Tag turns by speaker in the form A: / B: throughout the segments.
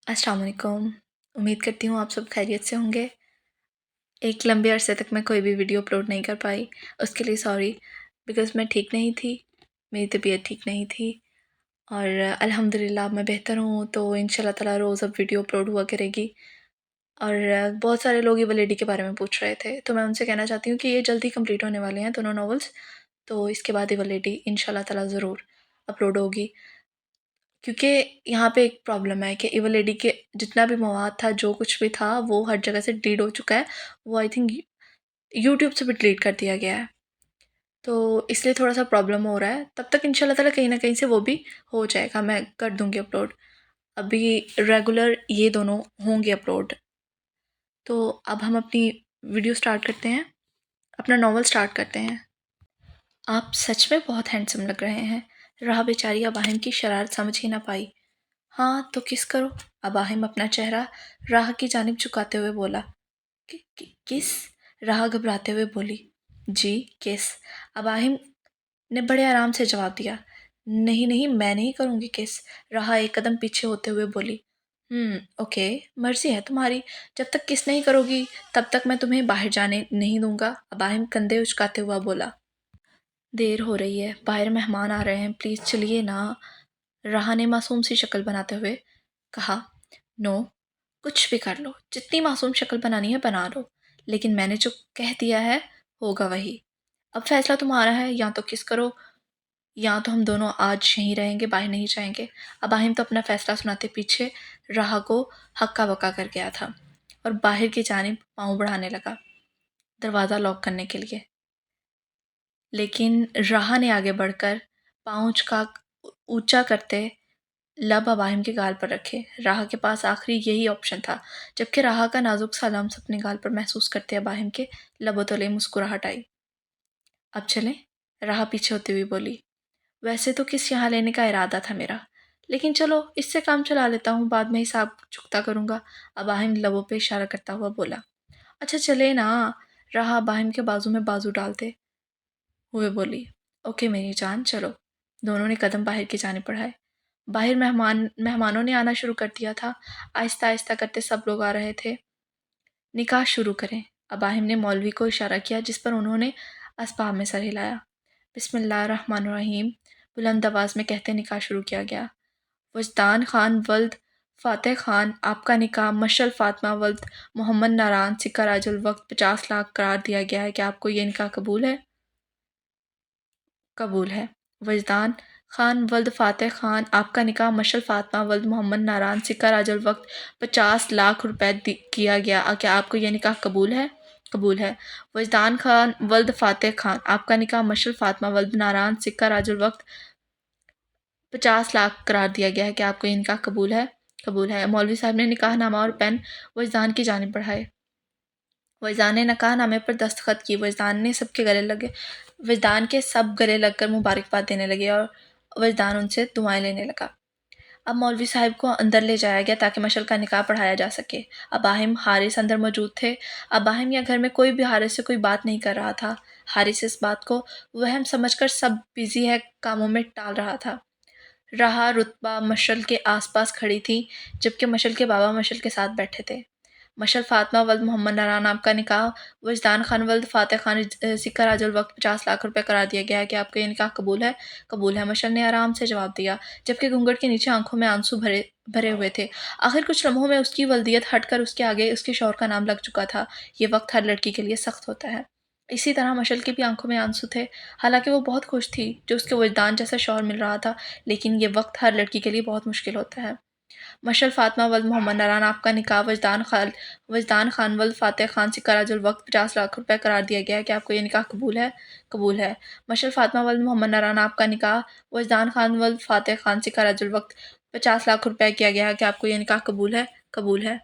A: अस्सलाम वालेकुम। उम्मीद करती हूँ आप सब खैरियत से होंगे। एक लंबे अरसे तक मैं कोई भी वीडियो अपलोड नहीं कर पाई, उसके लिए सॉरी। बिकॉज़ मैं ठीक नहीं थी, मेरी तबीयत ठीक नहीं थी और अल्हम्दुलिल्लाह अब मैं बेहतर हूँ, तो इंशाल्लाह ताला रोज़ अब वीडियो अपलोड हुआ करेगी। और बहुत सारे लोग ये लेडी के बारे में पूछ रहे थे, तो मैं उनसे कहना चाहती हूँ कि ये जल्दी कंप्लीट होने वाले हैं दोनों नॉवेल्स, तो इसके बाद ये लेडी इंशाल्लाह ताला ज़रूर अपलोड होगी। क्योंकि यहाँ पे एक प्रॉब्लम है कि इविल लेडी के जितना भी मवाद था, जो कुछ भी था, वो हर जगह से डिलीट हो चुका है। वो आई थिंक यूट्यूब से भी डिलीट कर दिया गया है। तो इसलिए थोड़ा-सा प्रॉब्लम हो रहा है। तब तक इंशाल्लाह ताला कहीं न कहीं से वो भी हो जाएगा, मैं कर दूँगी अपलोड। अभी रेगुलर ये दोनों होंगे अपलोड। तो अब हम अपनी वीडियो स्टार्ट करते हैं, अपना नॉवल स्टार्ट करते हैं। आप सच में बहुत हैंडसम लग रहे हैं। राह बेचारी अबाहिम की शरारत समझ ही ना पाई। हाँ तो किस करो। अबाहिम अपना चेहरा राह की जानिब झुकाते हुए बोला। किस? राह घबराते हुए बोली। जी किस। अबाहिम ने बड़े आराम से जवाब दिया। नहीं नहीं, मैं नहीं करूँगी किस। राह एक कदम पीछे होते हुए बोली। ओके, मर्जी है तुम्हारी। जब तक किस नहीं करोगी तब तक मैं तुम्हें बाहर जाने नहीं दूंगा। अबाहिम कंधे उचकाते हुआ बोला। देर हो रही है, बाहर मेहमान आ रहे हैं, प्लीज़ चलिए ना। राह ने मासूम सी शक्ल बनाते हुए कहा। नो, कुछ भी कर लो, जितनी मासूम शक्ल बनानी है बना लो, लेकिन मैंने जो कह दिया है होगा वही। अब फैसला तुम्हारा है, या तो किस करो या तो हम दोनों आज यहीं रहेंगे, बाहर नहीं जाएंगे। अबाहिम तो अपना फैसला सुनाते पीछे राह को हक्का बक्का कर गया था और बाहर की जानिब पाँव बढ़ाने लगा, दरवाज़ा लॉक करने के लिए। लेकिन राह ने आगे बढ़कर पाँव का ऊंचा करते लब अबाहिम के गाल पर रखे। राह के पास आखिरी यही ऑप्शन था, जबकि राह का नाजुक सा लम्स अपने गाल पर महसूस करते अबाहिम के लबों तले मुस्कुराहट आई। अब चलें? राह पीछे होती हुई बोली। वैसे तो किस यहाँ लेने का इरादा था मेरा, लेकिन चलो इससे काम चला लेता हूँ, बाद में हिसाब चुकता करूँगा। अबाहिम लबों पे इशारा करता हुआ बोला। अच्छा चले ना। राह अबाहिम के बाजू में बाजू डालते हुए बोली। ओके मेरी जान, चलो। दोनों ने कदम बाहर की जानिब बढ़ाए। बाहर मेहमानों ने आना शुरू कर दिया था। आहिस्ता आहिस्ता करते सब लोग आ रहे थे। निकाह शुरू करें। अबाहिम ने मौलवी को इशारा किया, जिस पर उन्होंने असबाब में सर हिलाया। बिस्मिल्लाहिर्रहमानिर्रहीम बुलंद आवाज़ में कहते निकाह शुरू किया गया। वजदान खान वल्द फ़ातेह खान, आपका निकाह मशल फ़ातिमा वल्द मोहम्मद नारान सिक्का राजुल वक्त 50 लाख करार दिया गया है। क्या आपको ये निकाह कबूल है? कबूल है। वजदान खान वल्द फ़ातेह खान, आपका निकाह मशल फ़ातिमा वल्द मोहम्मद नारान सिक्का राजुल वक्त 50 लाख रुपए किया गया। क्या आपको यह निकाह कबूल है? कबूल है। वजदान खान वल्द फ़ातेह खान, आपका निकाह मशल फ़ातिमा वल्द नारान सिक्का राजुल वक्त 50 लाख करार दिया गया है। क्या आपको यह निकाह कबूल है? कबूल है। मौलवी साहब ने निकाहनामा और पेन वजदान की जानिब बढ़ाए। वजदान ने निकाहनामे पर दस्तखत किए। वजदान के सब गले लगकर मुबारकबाद देने लगे और वजदान उनसे दुआएं लेने लगा। अब मौलवी साहब को अंदर ले जाया गया ताकि मशल का निकाह पढ़ाया जा सके। अबाहिम हारिस अंदर मौजूद थे। अबाहिम या घर में कोई भी हारिस से कोई बात नहीं कर रहा था। हारिस इस बात को वहम समझकर सब बिजी है कामों में टाल रहा था। राह रुतबा मशल के आसपास खड़ी थी, जबकि मशल के बाबा मशल के साथ बैठे थे। मशल फातिमा वल्द मोहम्मद नारान, आपका निकाह वजदान खान वल्द फ़ातेह खान सिक्का राजुल वक्त 50 लाख रुपए करार दिया गया है। कि आपका ये निकाह कबूल है? कबूल है। मशल ने आराम से जवाब दिया, जबकि घूंघट के नीचे आंखों में आंसू भरे भरे हुए थे। आखिर कुछ लम्हों में उसकी वल्दियत हटकर उसके आगे उसके शौहर का नाम लग चुका था। ये वक्त हर लड़की के लिए सख्त होता है। इसी तरह मशल की भी आंखों में आंसू थे। हालांकि वो बहुत खुश थी जो उसके वजदान जैसा शौहर मिल रहा था, लेकिन ये वक्त हर लड़की के लिए बहुत मुश्किल होता है। मशल फातिमा वल्द मोहम्मद नारान, आपका निकाह वजदान खान वल्द फ़ातेह खान सिक्का राजुल वक्त 50 लाख रुपए करार दिया गया है। कि आपको ये निकाह कबूल है? कबूल है। मशल फातिमा वल्द मोहम्मद नारान, आपका निकाह वजदान खान वल्द फ़ातेह खान सिक्का राजुल वक्त 50 लाख रुपए किया गया है। कि आपको ये निकाह कबूल है? कबूल है।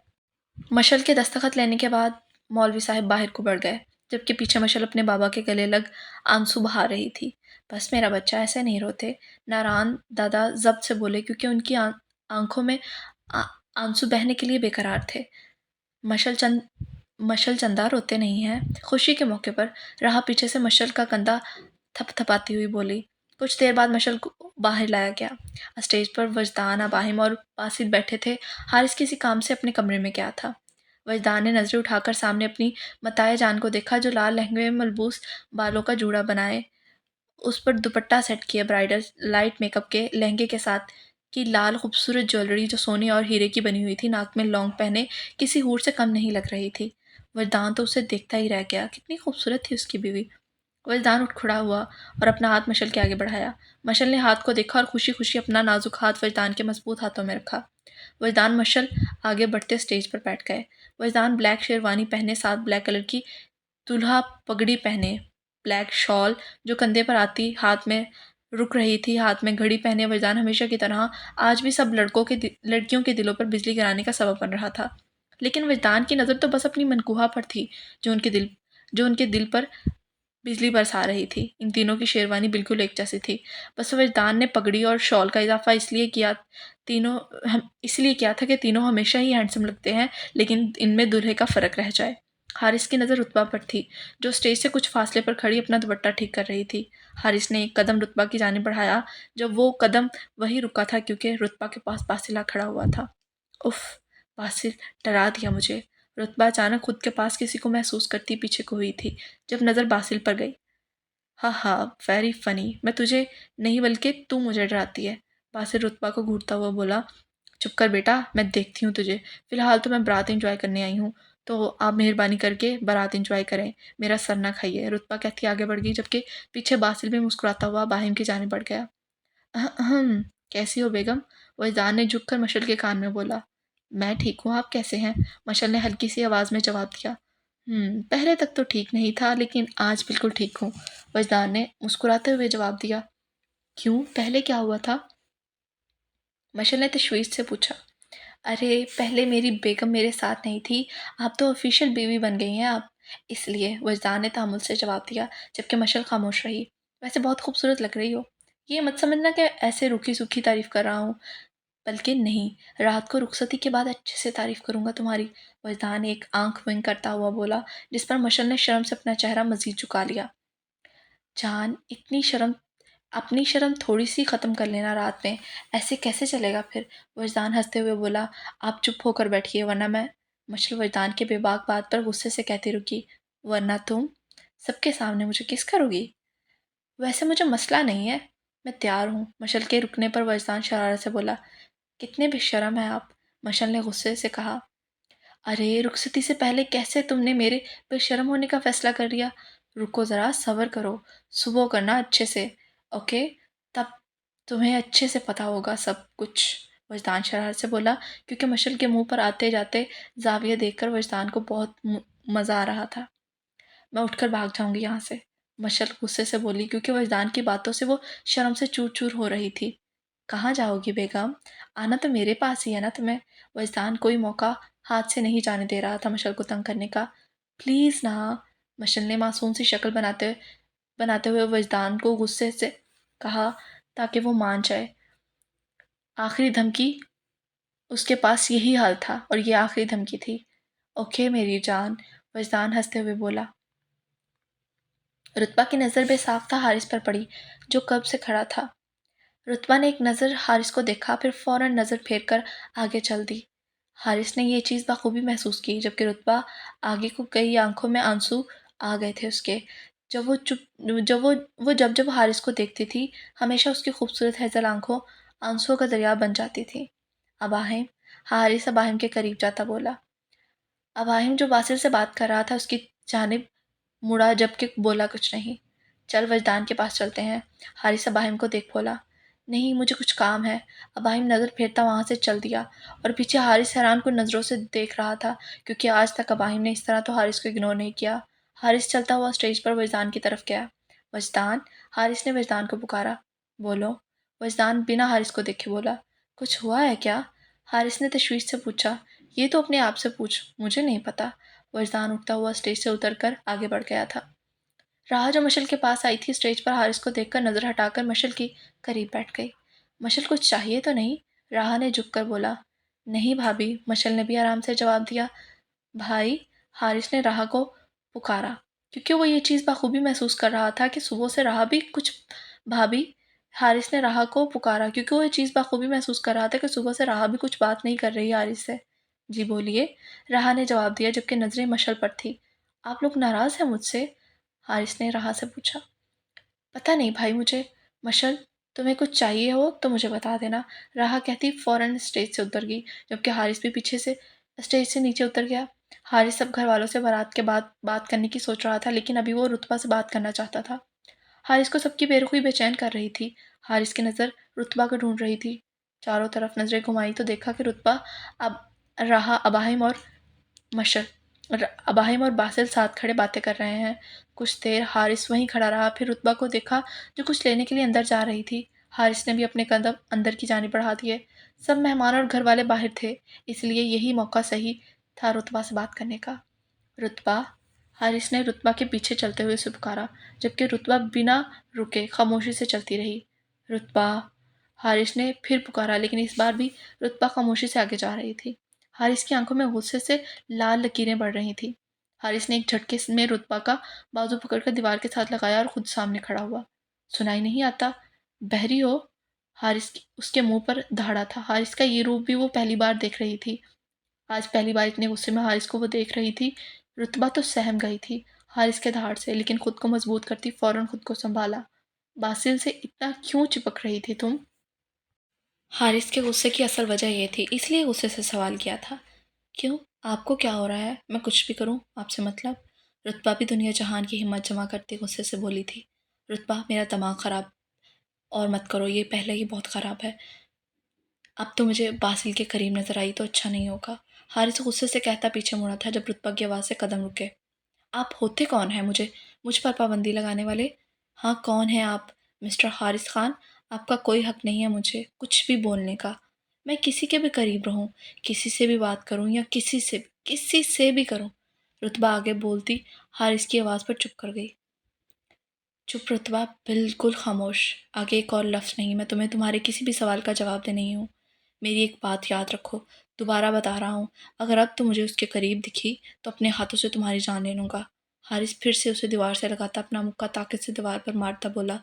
A: मशल के दस्तखत लेने के बाद मौलवी साहब बाहर को बढ़ गए, जबकि पीछे मशल अपने बाबा के गले लग आंसू बहा रही थी। बस मेरा बच्चा, ऐसे नहीं रोते। नारान दादा जब्त से बोले, क्योंकि उनकी आंखों में आंसू बहने के लिए बेकरार थे। मशल चंद मशल चंदा रोते नहीं हैं। खुशी के मौके पर राह पीछे से मशल का कंधा थपथपाती हुई बोली। कुछ देर बाद मशल को बाहर लाया गया। स्टेज पर वजदान, अबाहिम और बासित बैठे थे। हारिस किसी काम से अपने कमरे में गया था। वजदान ने नज़रें उठाकर सामने अपनी मताए जान को देखा, जो लाल लहंगे में मलबूस बालों का जूड़ा बनाए, उस पर दुपट्टा सेट किया ब्राइडल लाइट मेकअप के लहंगे के साथ की लाल खूबसूरत ज्वेलरी जो सोने और हीरे की बनी हुई थी, नाक में लौंग पहने किसी हूर से कम नहीं लग रही थी। वरदान तो उसे देखता ही रह गया। कितनी खूबसूरत थी उसकी बीवी। वरदान उठ खड़ा हुआ और अपना हाथ मशल के आगे बढ़ाया। मशल ने हाथ को देखा और खुशी खुशी अपना नाजुक हाथ वरदान के मजबूत हाथों में रखा। वरदान मशल आगे बढ़ते स्टेज पर बैठ गए। वरदान ब्लैक शेरवानी पहने साथ ब्लैक कलर की दूल्हा पगड़ी पहने, ब्लैक शॉल जो कंधे पर आती हाथ में रुक रही थी, हाथ में घड़ी पहने वरदान हमेशा की तरह आज भी सब लड़कियों के दिलों पर बिजली गिराने का सबब बन रहा था। लेकिन वरदान की नज़र तो बस अपनी मनकूहा पर थी, जो उनके दिल पर बिजली बरसा रही थी। इन तीनों की शेरवानी बिल्कुल एक जैसी थी। बस वजदान ने पगड़ी और शॉल का इजाफा इसलिए किया था कि तीनों हमेशा ही हैंडसम लगते हैं, लेकिन इनमें दूल्हे का फ़र्क रह जाए। हारिस की नज़र रुतबा पर थी, जो स्टेज से कुछ फासले पर खड़ी अपना दुपट्टा ठीक कर रही थी। हारिस ने एक कदम रुतबा की जानिब बढ़ाया। जब वो कदम वहीं रुका था क्योंकि रुतबा के पास बासिला खड़ा हुआ था। उफ! बासिल डरा दिया मुझे। रुतबा अचानक खुद के पास किसी को महसूस करती पीछे को हुई थी, जब नज़र बासिल पर गई। हा हा, वेरी फनी। मैं तुझे नहीं बल्कि तू मुझे डराती है। बासिल रुतबा को घूरता हुआ बोला। चुप कर बेटा, मैं देखती हूँ तुझे। फिलहाल तो मैं बारात एंजॉय करने आई हूँ, तो आप मेहरबानी करके बारात एंजॉय करें, मेरा सर ना खाइए। रुतबा कहती आगे बढ़ गई, जबकि पीछे बासिल भी मुस्कुराता हुआ बाहिम की जाने बढ़ गया। अहम, कैसी हो बेगम? वजदान ने झुककर मशल के कान में बोला। मैं ठीक हूँ, आप कैसे हैं? मशल ने हल्की सी आवाज़ में जवाब दिया। पहले तक तो ठीक नहीं था, लेकिन आज बिल्कुल ठीक हूँ, वजदान ने मुस्कुराते हुए जवाब दिया। क्यों, पहले क्या हुआ था? मशल ने तशवीश से पूछा। अरे, पहले मेरी बेगम मेरे साथ नहीं थी, आप तो ऑफिशियल बीवी बन गई हैं आप, इसलिए, वजदान ने तामुल से जवाब दिया, जबकि मशल खामोश रही। वैसे बहुत खूबसूरत लग रही हो। ये मत समझना कि ऐसे रूखी सूखी तारीफ कर रहा हूँ, बल्कि नहीं, रात को रुखसती के बाद अच्छे से तारीफ करूंगा तुम्हारी। वजदान एक आंख विंग करता हुआ बोला, जिस पर मशल ने शर्म से अपना चेहरा मजीद झुका लिया। जान, इतनी शर्म, अपनी शर्म थोड़ी सी ख़त्म कर लेना रात में, ऐसे कैसे चलेगा फिर? वजदान हंसते हुए बोला। आप चुप होकर बैठिए, वरना मैं। मशल वजदान के बेबाक बात पर गुस्से से कहती रुकी। वरना तुम सबके सामने मुझे किस करोगी? वैसे मुझे मसला नहीं है, मैं तैयार हूँ। मशल के रुकने पर वजदान शरारत से बोला। कितने बेशर्म हैं आप, मशल ने गुस्से से कहा। अरे, रुखसती से पहले कैसे तुमने मेरे बेशर्म होने का फैसला कर लिया? रुको ज़रा, सब्र करो, सुबह करना अच्छे से, ओके? तब तुम्हें अच्छे से पता होगा सब कुछ, वजदान शरारत से बोला, क्योंकि मशल के मुंह पर आते जाते जाविया देखकर वजदान को बहुत मज़ा आ रहा था। मैं उठकर भाग जाऊंगी यहाँ से, मशल गुस्से से बोली, क्योंकि वजदान की बातों से वो शर्म से चूर चूर हो रही थी। कहाँ जाओगी बेगम? आना तो मेरे पास ही है ना तुम्हें। वजदान कोई मौका हाथ से नहीं जाने दे रहा था मशल को तंग करने का। प्लीज़ ना, मशल ने मासूम सी शक्ल बनाते हुए वजदान को गुस्से से कहा, ताकि वो मान जाए। आखिरी धमकी, उसके पास यही हाल था और ये आखिरी धमकी थी। ओके मेरी जान, वजदान हंसते हुए बोला। रुतबा की नज़र बेसाख्ता हारिस पर पड़ी, जो कब से खड़ा था। रुतबा ने एक नज़र हारिस को देखा, फिर फ़ौरन नज़र फेर कर आगे चल दी। हारिस ने यह चीज़ बखूबी महसूस की, जबकि रुतबा आगे को गई आंखों में आंसू आ गए थे उसके। जब जब हारिस को देखती थी, हमेशा उसकी खूबसूरत हेज़ल आंखों आंसुओं का दरिया बन जाती थी। अबाहिम, हारिस अबाहिम के करीब जाता बोला। अबाहिम जो बासिल से बात कर रहा था, उसकी जानिब मुड़ा, जबकि बोला कुछ नहीं। चल, वजदान के पास चलते हैं, हारिस अबाहिम को देख बोला। नहीं, मुझे कुछ काम है। अबाहिम नज़र फेरता वहाँ से चल दिया और पीछे हारिस हैरान कुन नज़रों से देख रहा था, क्योंकि आज तक अबाहिम ने इस तरह तो हारिस को इग्नोर नहीं किया। हारिस चलता हुआ स्टेज पर वजदान की तरफ गया। वजदान, हारिस ने वजदान को पुकारा। बोलो, वजदान बिना हारिस को देखे बोला। कुछ हुआ है क्या? हारिस ने तशवीश से पूछा। ये तो अपने आप से पूछ, मुझे नहीं पता। वजदान उठता हुआ स्टेज से उतरकर आगे बढ़ गया था। राह जो मशल के पास आई थी, स्टेज पर हारिस को देखकर नज़र हटाकर मशल की करीब बैठ गई। मशल, कुछ चाहिए तो नहीं? राह ने झुककर बोला। नहीं भाभी, मशल ने भी आराम से जवाब दिया। भाई, हारिस ने राह को पुकारा, क्योंकि वो ये चीज़ बखूबी महसूस कर रहा था कि सुबह से राह भी कुछ भाभी हारिस ने राहा को पुकारा क्योंकि वो ये चीज़ बखूबी महसूस कर रहा था कि सुबह से राहा भी कुछ बात नहीं कर रही है हारिस से। जी बोलिए, राहा ने जवाब दिया जबकि नज़रें मशल पर थी। आप लोग नाराज़ हैं मुझसे? हारिस ने राहा से पूछा। पता नहीं भाई मुझे। मशल, तुम्हें कुछ चाहिए हो तो मुझे बता देना। राहा कहती फ़ौरन स्टेज से उतर गई, जबकि हारिस भी पीछे से स्टेज से नीचे उतर गया। हारिस सब घर वालों से बारात के बाद बात करने की सोच रहा था, लेकिन अभी वो रुतबा से बात करना चाहता था। हारिस को सबकी बेरुखी बेचैन कर रही थी। हारिस की नज़र रुतबा को ढूंढ रही थी। चारों तरफ नज़रें घुमाई तो देखा कि रुतबा अब राहा, अबाहिम और मशर अबाहिम और बासिल साथ खड़े बातें कर रहे हैं। कुछ देर हारिस वहीं खड़ा रहा, फिर रुतबा को देखा जो कुछ लेने के लिए अंदर जा रही थी। हारिस ने भी अपने कदम अंदर की जानिब बढ़ा दिए। सब मेहमान और घर वाले बाहर थे, इसलिए यही मौका सही था रुतबा से बात करने का। रुतबा, हारिस ने रुतबा के पीछे चलते हुए उसे पुकारा, जबकि रुतबा बिना रुके खामोशी से चलती रही। रुतबा, हारिस ने फिर पुकारा, लेकिन इस बार भी रुतबा खामोशी से आगे जा रही थी। हारिस की आंखों में गुस्से से लाल लकीरें बढ़ रही थीं। हारिस ने एक झटके में रुतबा का बाजू पकड़कर दीवार के साथ लगाया और खुद सामने खड़ा हुआ। सुनाई नहीं आता? बहरी हो? उसके मुंह पर धाड़ा था। हारिस का ये रूप भी वो पहली बार देख रही थी। आज पहली बार इतने गुस्से में हारिस को वो देख रही थी। रुतबा तो सहम गई थी हारिस के धाड़ से, लेकिन खुद को मजबूत करती फौरन खुद को संभाला। बासिल से इतना क्यों चिपक रही थी तुम? हारिस के गुस्से की असल वजह ये थी, इसलिए गुस्से से सवाल किया था। क्यों? आपको क्या हो रहा है? मैं कुछ भी करूं, आपसे मतलब? रुतबा भी दुनिया जहान की हिम्मत जमा करते गुस्से से बोली थी। रुतबा, मेरा दिमाग खराब और मत करो, ये पहले ही बहुत ख़राब है। अब तो मुझे बासिल के करीब नज़र आई तो अच्छा नहीं होगा। हारिस गुस्से से कहता पीछे मुड़ा था जब रुतबा की आवाज़ से कदम रुके। आप होते कौन हैं मुझ पर पाबंदी लगाने वाले? हाँ, कौन है आप? मिस्टर हारिस खान, आपका कोई हक नहीं है मुझे कुछ भी बोलने का। मैं किसी के भी करीब रहूं, किसी से भी बात करूं या किसी से भी करूं। रुतबा आगे बोलती हारिस की आवाज़ पर चुप कर गई। चुप रुतबा, बिल्कुल खामोश। आगे एक और लफ्ज़ नहीं, मैं तुम्हें तुम्हारे किसी भी सवाल का जवाब देने ही हूँ। मेरी एक बात याद रखो, दोबारा बता रहा हूँ, अगर अब तुम मुझे उसके करीब दिखी तो अपने हाथों से तुम्हारी जान ले लूँगा। हारिस फिर से उसे दीवार से लगाता अपना मुक्का ताकत से दीवार पर मारता बोला,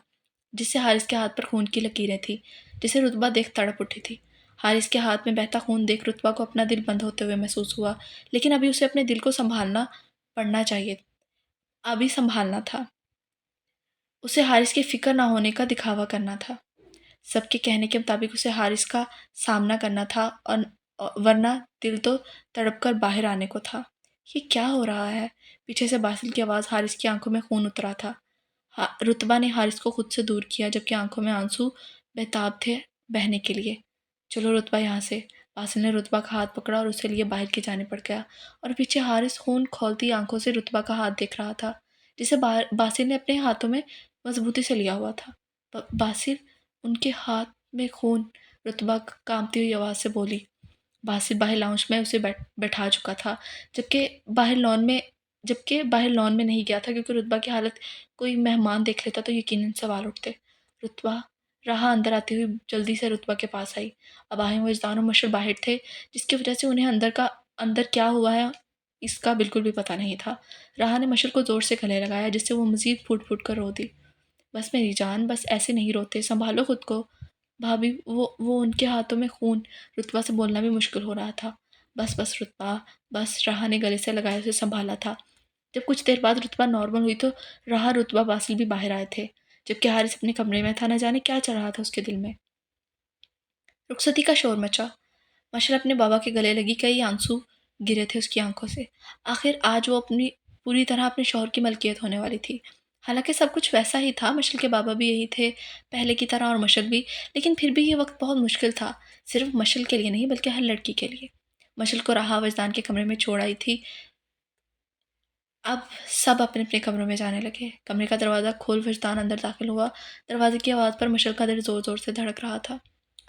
A: जिससे हारिस के हाथ पर खून की लकीरें थी, जिसे रुतबा देख तड़प उठी थी। हारिस के हाथ में बहता खून देख रुतबा को अपना दिल बंद होते हुए महसूस हुआ, लेकिन अभी उसे अपने दिल को संभालना पड़ना चाहिए। अभी संभालना था। उसे हारिस की फ़िक्र ना होने का दिखावा करना था। सबके कहने के मुताबिक उसे हारिस का सामना करना था और वरना दिल तो तड़प कर बाहर आने को था। ये क्या हो रहा है? पीछे से बासिल की आवाज़। हारिस की आंखों में खून उतरा था। रुतबा ने हारिस को खुद से दूर किया, जबकि आंखों में आंसू बेताब थे बहने के लिए। चलो रुतबा, यहाँ से। बासिल ने रुतबा का हाथ पकड़ा और उसे लिए बाहर की जाने पड़ गया, और पीछे हारिस खून खौलती आंखों से रुतबा का हाथ देख रहा था, जिसे बासिल ने अपने हाथों में मजबूती से लिया हुआ था। बासिल, उनके हाथ में खून। रुतबा कांपती हुई आवाज़ से बोली। बासिल बाहर लाउंज में उसे बैठा चुका था, जबकि बाहर लॉन में नहीं गया था, क्योंकि रुतबा की हालत कोई मेहमान देख लेता तो यकीनन सवाल उठते। रुतबा, राहा अंदर आती हुई जल्दी से रुतबा के पास आई। अबाहिम, वजदान और मशर बाहर थे, जिसकी वजह से उन्हें अंदर क्या हुआ है इसका बिल्कुल भी पता नहीं था। राहा ने मशर को ज़ोर से गले लगाया, जिससे वो मज़ीद फूट फूट कर रो दी। बस मेरी जान, बस ऐसे नहीं रोते, संभालो खुद को। भाभी, वो उनके हाथों में खून। रुतबा से बोलना भी मुश्किल हो रहा था। बस बस रुतबा, बस। राहा ने गले से लगाए उसे संभाला था। जब कुछ देर बाद रुतबा नॉर्मल हुई तो राहा, रुतबा, बासिल भी बाहर आए थे, जबकि हारिस अपने कमरे में था। न जाने क्या चल रहा था उसके दिल में। रुखसती का शोर मचा। मशर अपने बाबा के गले लगी, कई आंसू गिरे थे उसकी आंखों से। आखिर आज वो अपनी पूरी तरह अपने शौहर की मलकियत होने वाली थी। हालांकि सब कुछ वैसा ही था, मशल के बाबा भी यही थे पहले की तरह, और मशल भी, लेकिन फिर भी ये वक्त बहुत मुश्किल था, सिर्फ मशल के लिए नहीं बल्कि हर लड़की के लिए। मशल को राहा वजदान के कमरे में छोड़ आई थी। अब सब अपने अपने कमरों में जाने लगे। कमरे का दरवाज़ा खोल वजदान अंदर दाखिल हुआ। दरवाजे की आवाज़ पर मशल का दिल ज़ोर ज़ोर से धड़क रहा था।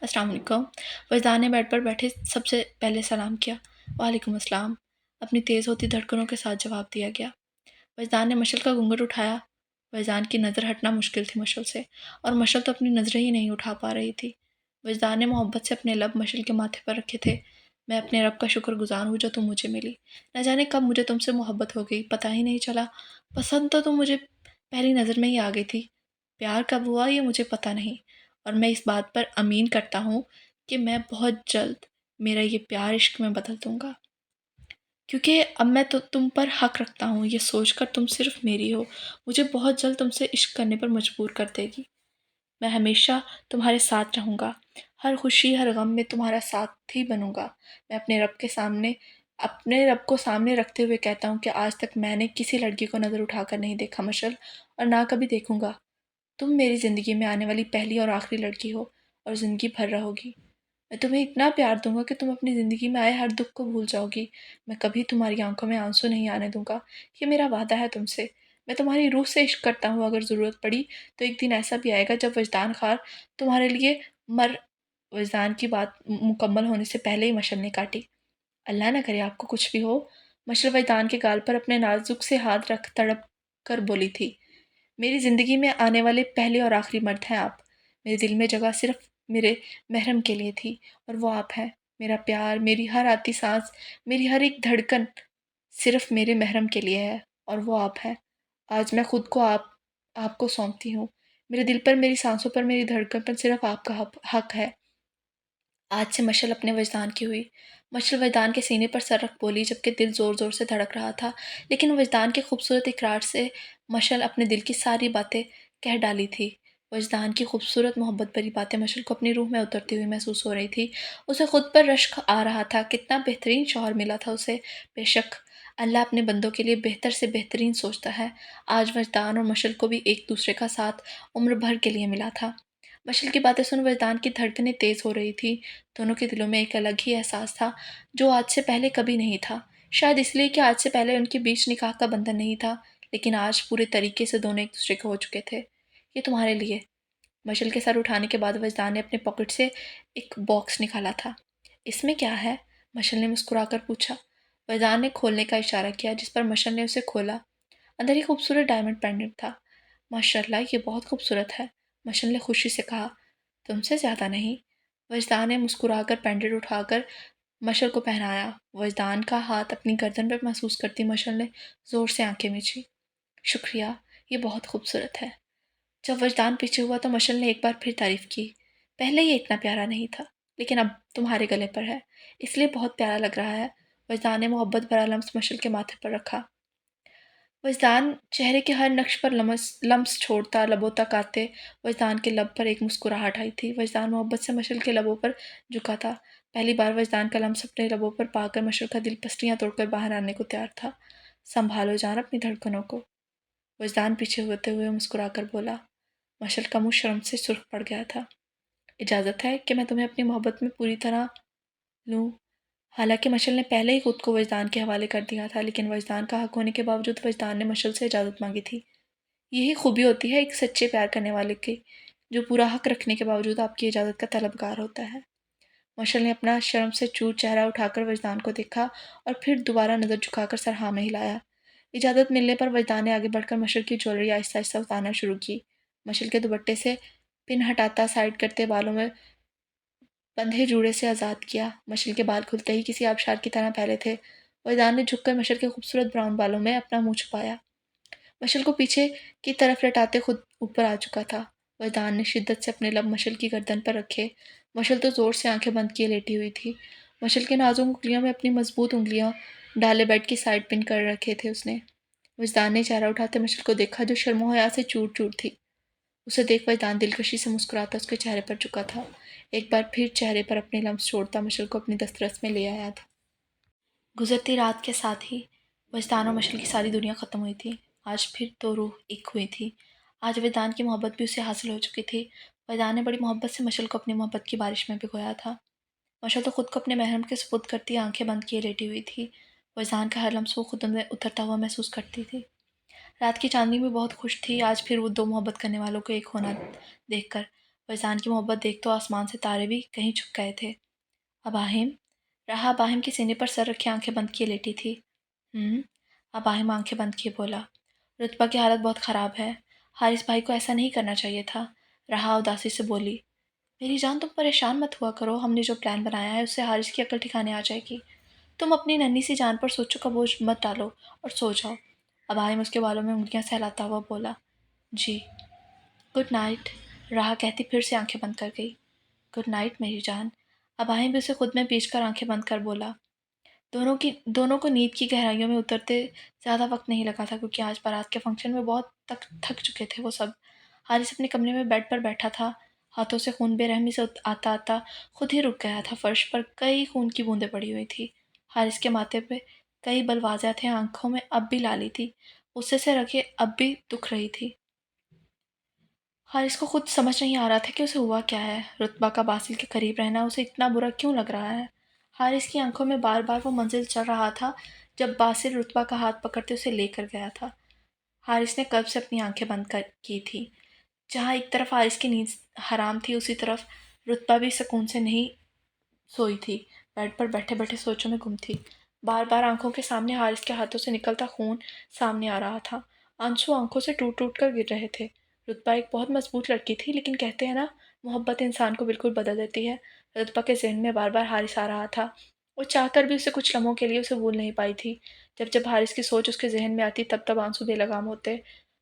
A: अस्सलाम वालेकुम। वजदान ने बेड पर बैठे सबसे पहले सलाम किया। वालेकुम अस्सलाम, अपनी तेज़ होती धड़कनों के साथ जवाब दिया गया। वजदान ने मशल का घूंघट उठाया। वजदान की नज़र हटना मुश्किल थी मशल से, और मशल तो अपनी नज़रें ही नहीं उठा पा रही थी। वजदान ने मोहब्बत से अपने लब मशल के माथे पर रखे थे। मैं अपने रब का शुक्रगुजार हूँ जो तुम मुझे मिली। न जाने कब मुझे तुमसे मोहब्बत हो गई, पता ही नहीं चला। पसंद तो तुम मुझे पहली नज़र में ही आ गई थी। प्यार कब हुआ ये मुझे पता नहीं, और मैं इस बात पर यकीन करता हूँ कि मैं बहुत जल्द मेरा ये प्यार इश्क में बदल दूँगा, क्योंकि अब मैं तो तुम पर हक रखता हूँ, ये सोचकर तुम सिर्फ मेरी हो, मुझे बहुत जल्द तुमसे इश्क करने पर मजबूर कर देगी। मैं हमेशा तुम्हारे साथ रहूँगा, हर खुशी हर गम में तुम्हारा साथी बनूँगा। मैं अपने रब को सामने रखते हुए कहता हूँ कि आज तक मैंने किसी लड़की को नज़र उठाकर नहीं देखा मशल, और ना कभी देखूँगा। तुम मेरी ज़िंदगी में आने वाली पहली और आखिरी लड़की हो, और ज़िंदगी भर रहोगी। मैं तुम्हें इतना प्यार दूंगा कि तुम अपनी ज़िंदगी में आए हर दुख को भूल जाओगी। मैं कभी तुम्हारी आंखों में आंसू नहीं आने दूंगा। ये मेरा वादा है तुमसे। मैं तुम्हारी रूह से इश्क करता हूँ, अगर ज़रूरत पड़ी तो एक दिन ऐसा भी आएगा जब वजदान खार तुम्हारे लिए मर वजदान की बात मुकम्मल होने से पहले ही मशल ने काटी। अल्लाह ना करे आपको कुछ भी हो। मशल वजदान के गाल पर अपने नाजुक से हाथ रख तड़प कर बोली थी, मेरी ज़िंदगी में आने वाले पहले और आखिरी मर्द हैं आप। मेरे दिल में जगह सिर्फ मेरे महरम के लिए थी, और वो आप हैं। मेरा प्यार, मेरी हर आती सांस, मेरी हर एक धड़कन सिर्फ मेरे महरम के लिए है, और वो आप हैं। आज मैं खुद को आपको सौंपती हूँ। मेरे दिल पर, मेरी सांसों पर, मेरी धड़कन पर सिर्फ आपका हक है। आज से मशल अपने वजदान की हुई। मशल वजदान के सीने पर सर रख बोली, जबकि दिल ज़ोर ज़ोर से धड़क रहा था। लेकिन वजदान के खूबसूरत इकरार से मशल अपने दिल की सारी बातें कह डाली थी। वजदान की खूबसूरत मोहब्बत भरी बातें मशल को अपनी रूह में उतरती हुई महसूस हो रही थी। उसे खुद पर रश्क आ रहा था, कितना बेहतरीन शौहर मिला था उसे। बेशक अल्लाह अपने बंदों के लिए बेहतर से बेहतरीन सोचता है। आज वजदान और मशल को भी एक दूसरे का साथ उम्र भर के लिए मिला था। मशल की बातें सुन वजदान की धड़कनें तेज़ हो रही थी। दोनों के दिलों में एक अलग ही एहसास था, जो आज से पहले कभी नहीं था। शायद इसलिए कि आज से पहले उनके बीच निकाह का बंधन नहीं था, लेकिन आज पूरे तरीके से दोनों एक दूसरे के हो चुके थे। ये तुम्हारे लिए। मशल के सर उठाने के बाद वजदान ने अपने पॉकेट से एक बॉक्स निकाला था। इसमें क्या है? मशल ने मुस्कुराकर पूछा। वजदान ने खोलने का इशारा किया, जिस पर मशल ने उसे खोला। अंदर एक खूबसूरत डायमंड पेंडेंट था। माशाल्लाह, ये बहुत खूबसूरत है, मशल ने खुशी से कहा। तुमसे ज़्यादा नहीं। वजदान ने मुस्कुराकर पेंडेंट उठाकर मशल को पहनाया। वजदान का हाथ अपनी गर्दन पर महसूस करती मशल ने ज़ोर से आंखें मीची। शुक्रिया, ये बहुत खूबसूरत है। जब वजदान पीछे हुआ तो मशल ने एक बार फिर तारीफ की। पहले ये इतना प्यारा नहीं था, लेकिन अब तुम्हारे गले पर है, इसलिए बहुत प्यारा लग रहा है। वजदान ने मोहब्बत भरा लम्स मशल के माथे पर रखा। वजदान चेहरे के हर नक्श पर लम्स छोड़ता, लबों तक आते वजदान के लब पर एक मुस्कुराहट आई थी। वजदान मोहब्बत से मशल के लबों पर झुका था। पहली बार वजदान का लम्स अपने लबों पर पाकर मशल का दिल पसलियाँ तोड़कर बाहर आने को तैयार था। संभालो जान अपनी धड़कनों को, वजदान पीछे होते हुए मुस्कुराकर बोला। मशल का मुंह शर्म से सुर्ख पड़ गया था। इजाज़त है कि मैं तुम्हें अपनी मोहब्बत में पूरी तरह लूँ। हालांकि मशल ने पहले ही खुद को वजदान के हवाले कर दिया था, लेकिन वजदान का हक होने के बावजूद वजदान ने मशल से इजाज़त मांगी थी। यही खूबी होती है एक सच्चे प्यार करने वाले की, जो पूरा हक रखने के बावजूद आपकी इजाज़त का तलबगार होता है। मशल ने अपना शर्म से चूर चेहरा उठाकर वजदान को देखा, और फिर दोबारा नज़र झुकाकर सर हाँ में हिलाया। इजाज़त मिलने पर वजदान ने आगे बढ़कर मशल की ज्वेलरी आहिस्ता आहिस्ता उतारना शुरू की। मशल के दुपट्टे से पिन हटाता, साइड करते, बालों में बंधे जूड़े से आज़ाद किया। मशल के बाल खुलते ही किसी आबशार की तरह फैले थे। वजदान ने झुककर मशल के खूबसूरत ब्राउन बालों में अपना मुंह छुपाया। मशल को पीछे की तरफ लटाते खुद ऊपर आ चुका था। वजदान ने शिद्दत से अपने लब मशल की गर्दन पर रखे। मशल तो ज़ोर से आंखें बंद किए लेटी हुई थी। मशल के नाजुक उंगलियों में अपनी मजबूत उंगलियां डाले बेड की साइड पिन कर रखे थे उसने। वजदान ने चेहरा उठाते मशल को देखा, जो शर्मो हया से चूर चूर थी। उसे देख वजदान दिलकशी से मुस्कुराता उसके चेहरे पर झुका था। एक बार फिर चेहरे पर अपने लम्स छोड़ता मशल को अपनी दस्तरस में ले आया था। गुजरती रात के साथ ही वजदान और मशल की सारी दुनिया ख़त्म हुई थी। आज फिर तो रूह एक हुई थी। आज वजदान की मोहब्बत भी उसे हासिल हो चुकी थी। वजदान ने बड़ी मोहब्बत से मशल को अपनी मोहब्बत की बारिश में भिगोया था। मशल तो खुद को अपने महरम के सुपुर्द करती आंखें बंद किए लेटी हुई थी। वजदान का हर लम्स वो खुद में उतरता हुआ महसूस करती थी। रात की चांदनी भी बहुत खुश थी आज फिर वो दो मोहब्बत करने वालों को एक होना देखकर। फैज़ान की मोहब्बत देख तो आसमान से तारे भी कहीं छुप गए थे। अबाहिम रहा अबाहिम के सीने पर सर रखे आंखें बंद किए लेटी थी। अबाहिम आंखें बंद किए बोला, रुतबा की हालत बहुत ख़राब है। हारिस भाई को ऐसा नहीं करना चाहिए था। रहा उदासी से बोली, मेरी जान तुम परेशान मत हुआ करो, हमने जो प्लान बनाया है उससे हारिस की अकल ठिकाने आ जाएगी। तुम अपनी नन्ही सी जान पर सोचों का बोझ मत डालो और सो जाओ। अबाहिम उसके बालों में उंगलियां सहलाता हुआ बोला, जी गुड नाइट। राह कहती फिर से आंखें बंद कर गई। गुड नाइट मेरी जान। अबाहिं भी उसे खुद में पीटकर आंखें बंद कर बोला। दोनों को नींद की गहराइयों में उतरते ज़्यादा वक्त नहीं लगा था, क्योंकि आज बारात के फंक्शन में बहुत तक थक चुके थे वो सब। हारिस अपने कमरे में बेड पर बैठा था। हाथों से खून बेरहमी से आता आता खुद ही रुक गया था। फर्श पर कई खून की बूंदें पड़ी हुई थी। हारिस के माथे पे कई बलवाज़ा थे, आंखों में अब भी लाली थी, गुस्से से रखे अब भी दुख रही थी। हारिस को खुद समझ नहीं आ रहा था कि उसे हुआ क्या है। रुतबा का बासिल के करीब रहना उसे इतना बुरा क्यों लग रहा है। हारिस की आंखों में बार बार वो मंजिल चल रहा था जब बासिल रुतबा का हाथ पकड़ते उसे लेकर गया था। हारिस ने कब से अपनी आंखें बंद कर की थी। जहाँ एक तरफ हारिस की नींद हराम थी, उसी तरफ रुतबा भी सुकून से नहीं सोई थी। बेड पर बैठे बैठे सोचों में गुम थी। बार बार आंखों के सामने हारिस के हाथों से निकलता खून सामने आ रहा था। आंसू आंखों से टूट टूट कर गिर रहे थे। रुतबा एक बहुत मजबूत लड़की थी, लेकिन कहते हैं ना, मोहब्बत इंसान को बिल्कुल बदल देती है। रुतबा के जहन में बार बार हारिस आ रहा था। वो चाहकर भी उसे कुछ लम्हों के लिए उसे भूल नहीं पाई थी। जब जब हारिस की सोच उसके जहन में आती, तब तब आंसू बेलगाम होते।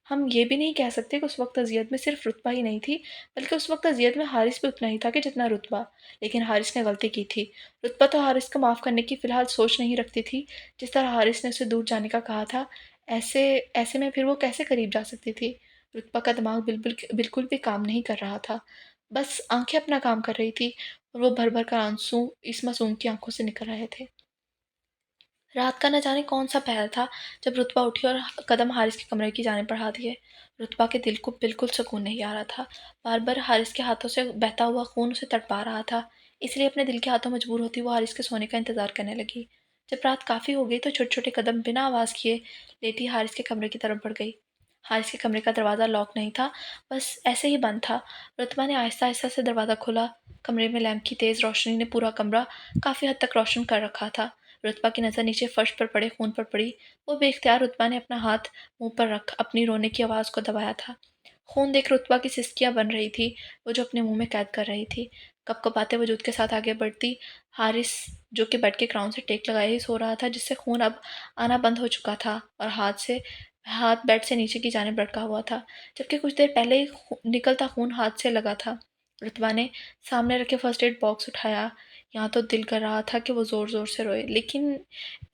A: हम ये भी नहीं कह सकते कि उस वक्त अजियत में सिर्फ रुतबा ही नहीं थी, बल्कि उस वक्त अजियत में हारिस भी उतना ही था कि जितना रुतबा। लेकिन हारिस ने गलती की थी। रुतबा तो हारिस को माफ़ करने की फ़िलहाल सोच नहीं रखती थी। जिस तरह हारिस ने उसे दूर जाने का कहा था, ऐसे ऐसे में फिर वो कैसे करीब जा सकती थी। रुतबा का दिमाग बिल्कुल बिल्कुल भी काम नहीं कर रहा था। बस आंखें अपना काम कर रही थी, और वो भर भर कर आंसू इस मासूम की आंखों से निकल रहे थे। रात का न जाने कौन सा पहर था जब रुतबा उठी और कदम हारिस के कमरे की जानिब बढ़ा दिए। रुतबा के दिल को बिल्कुल सुकून नहीं आ रहा था। बार बार हारिस के हाथों से बहता हुआ खून उसे तड़पा रहा था। इसलिए अपने दिल के हाथों मजबूर होती वो हारिस के सोने का इंतजार करने लगी। जब रात काफ़ी हो गई तो छोटे छोटे कदम बिना आवाज़ किए लेटी हारिस के कमरे की तरफ बढ़ गई। हारिस के कमरे का दरवाज़ा लॉक नहीं था, बस ऐसे ही बंद था। रुतबा ने आहिस्ता आहिस्ता से दरवाज़ा खोला। कमरे में लैंप की तेज़ रोशनी ने पूरा कमरा काफ़ी हद तक रोशन कर रखा था। रुतबा की नज़र नीचे फर्श पर पड़े खून पर पड़ी। वो बेख्तियार रुतबा ने अपना हाथ मुंह पर रख अपनी रोने की आवाज़ को दबाया था। खून देख रुतबा की सिसकियां बन रही थी, वो जो अपने मुंह में कैद कर रही थी। कपकपाते वजूद के साथ आगे बढ़ती हारिस, जो कि बेड के क्राउन से टेक लगाए ही सो रहा था, जिससे खून अब आना बंद हो चुका था और हाथ बेड से नीचे की जानिब लटका हुआ था, जबकि कुछ देर पहले ही निकलता खून हाथ से लगा था। रुतबा ने सामने रखे फर्स्ट एड बॉक्स उठाया। यहाँ तो दिल कर रहा था कि वो ज़ोर ज़ोर से रोए, लेकिन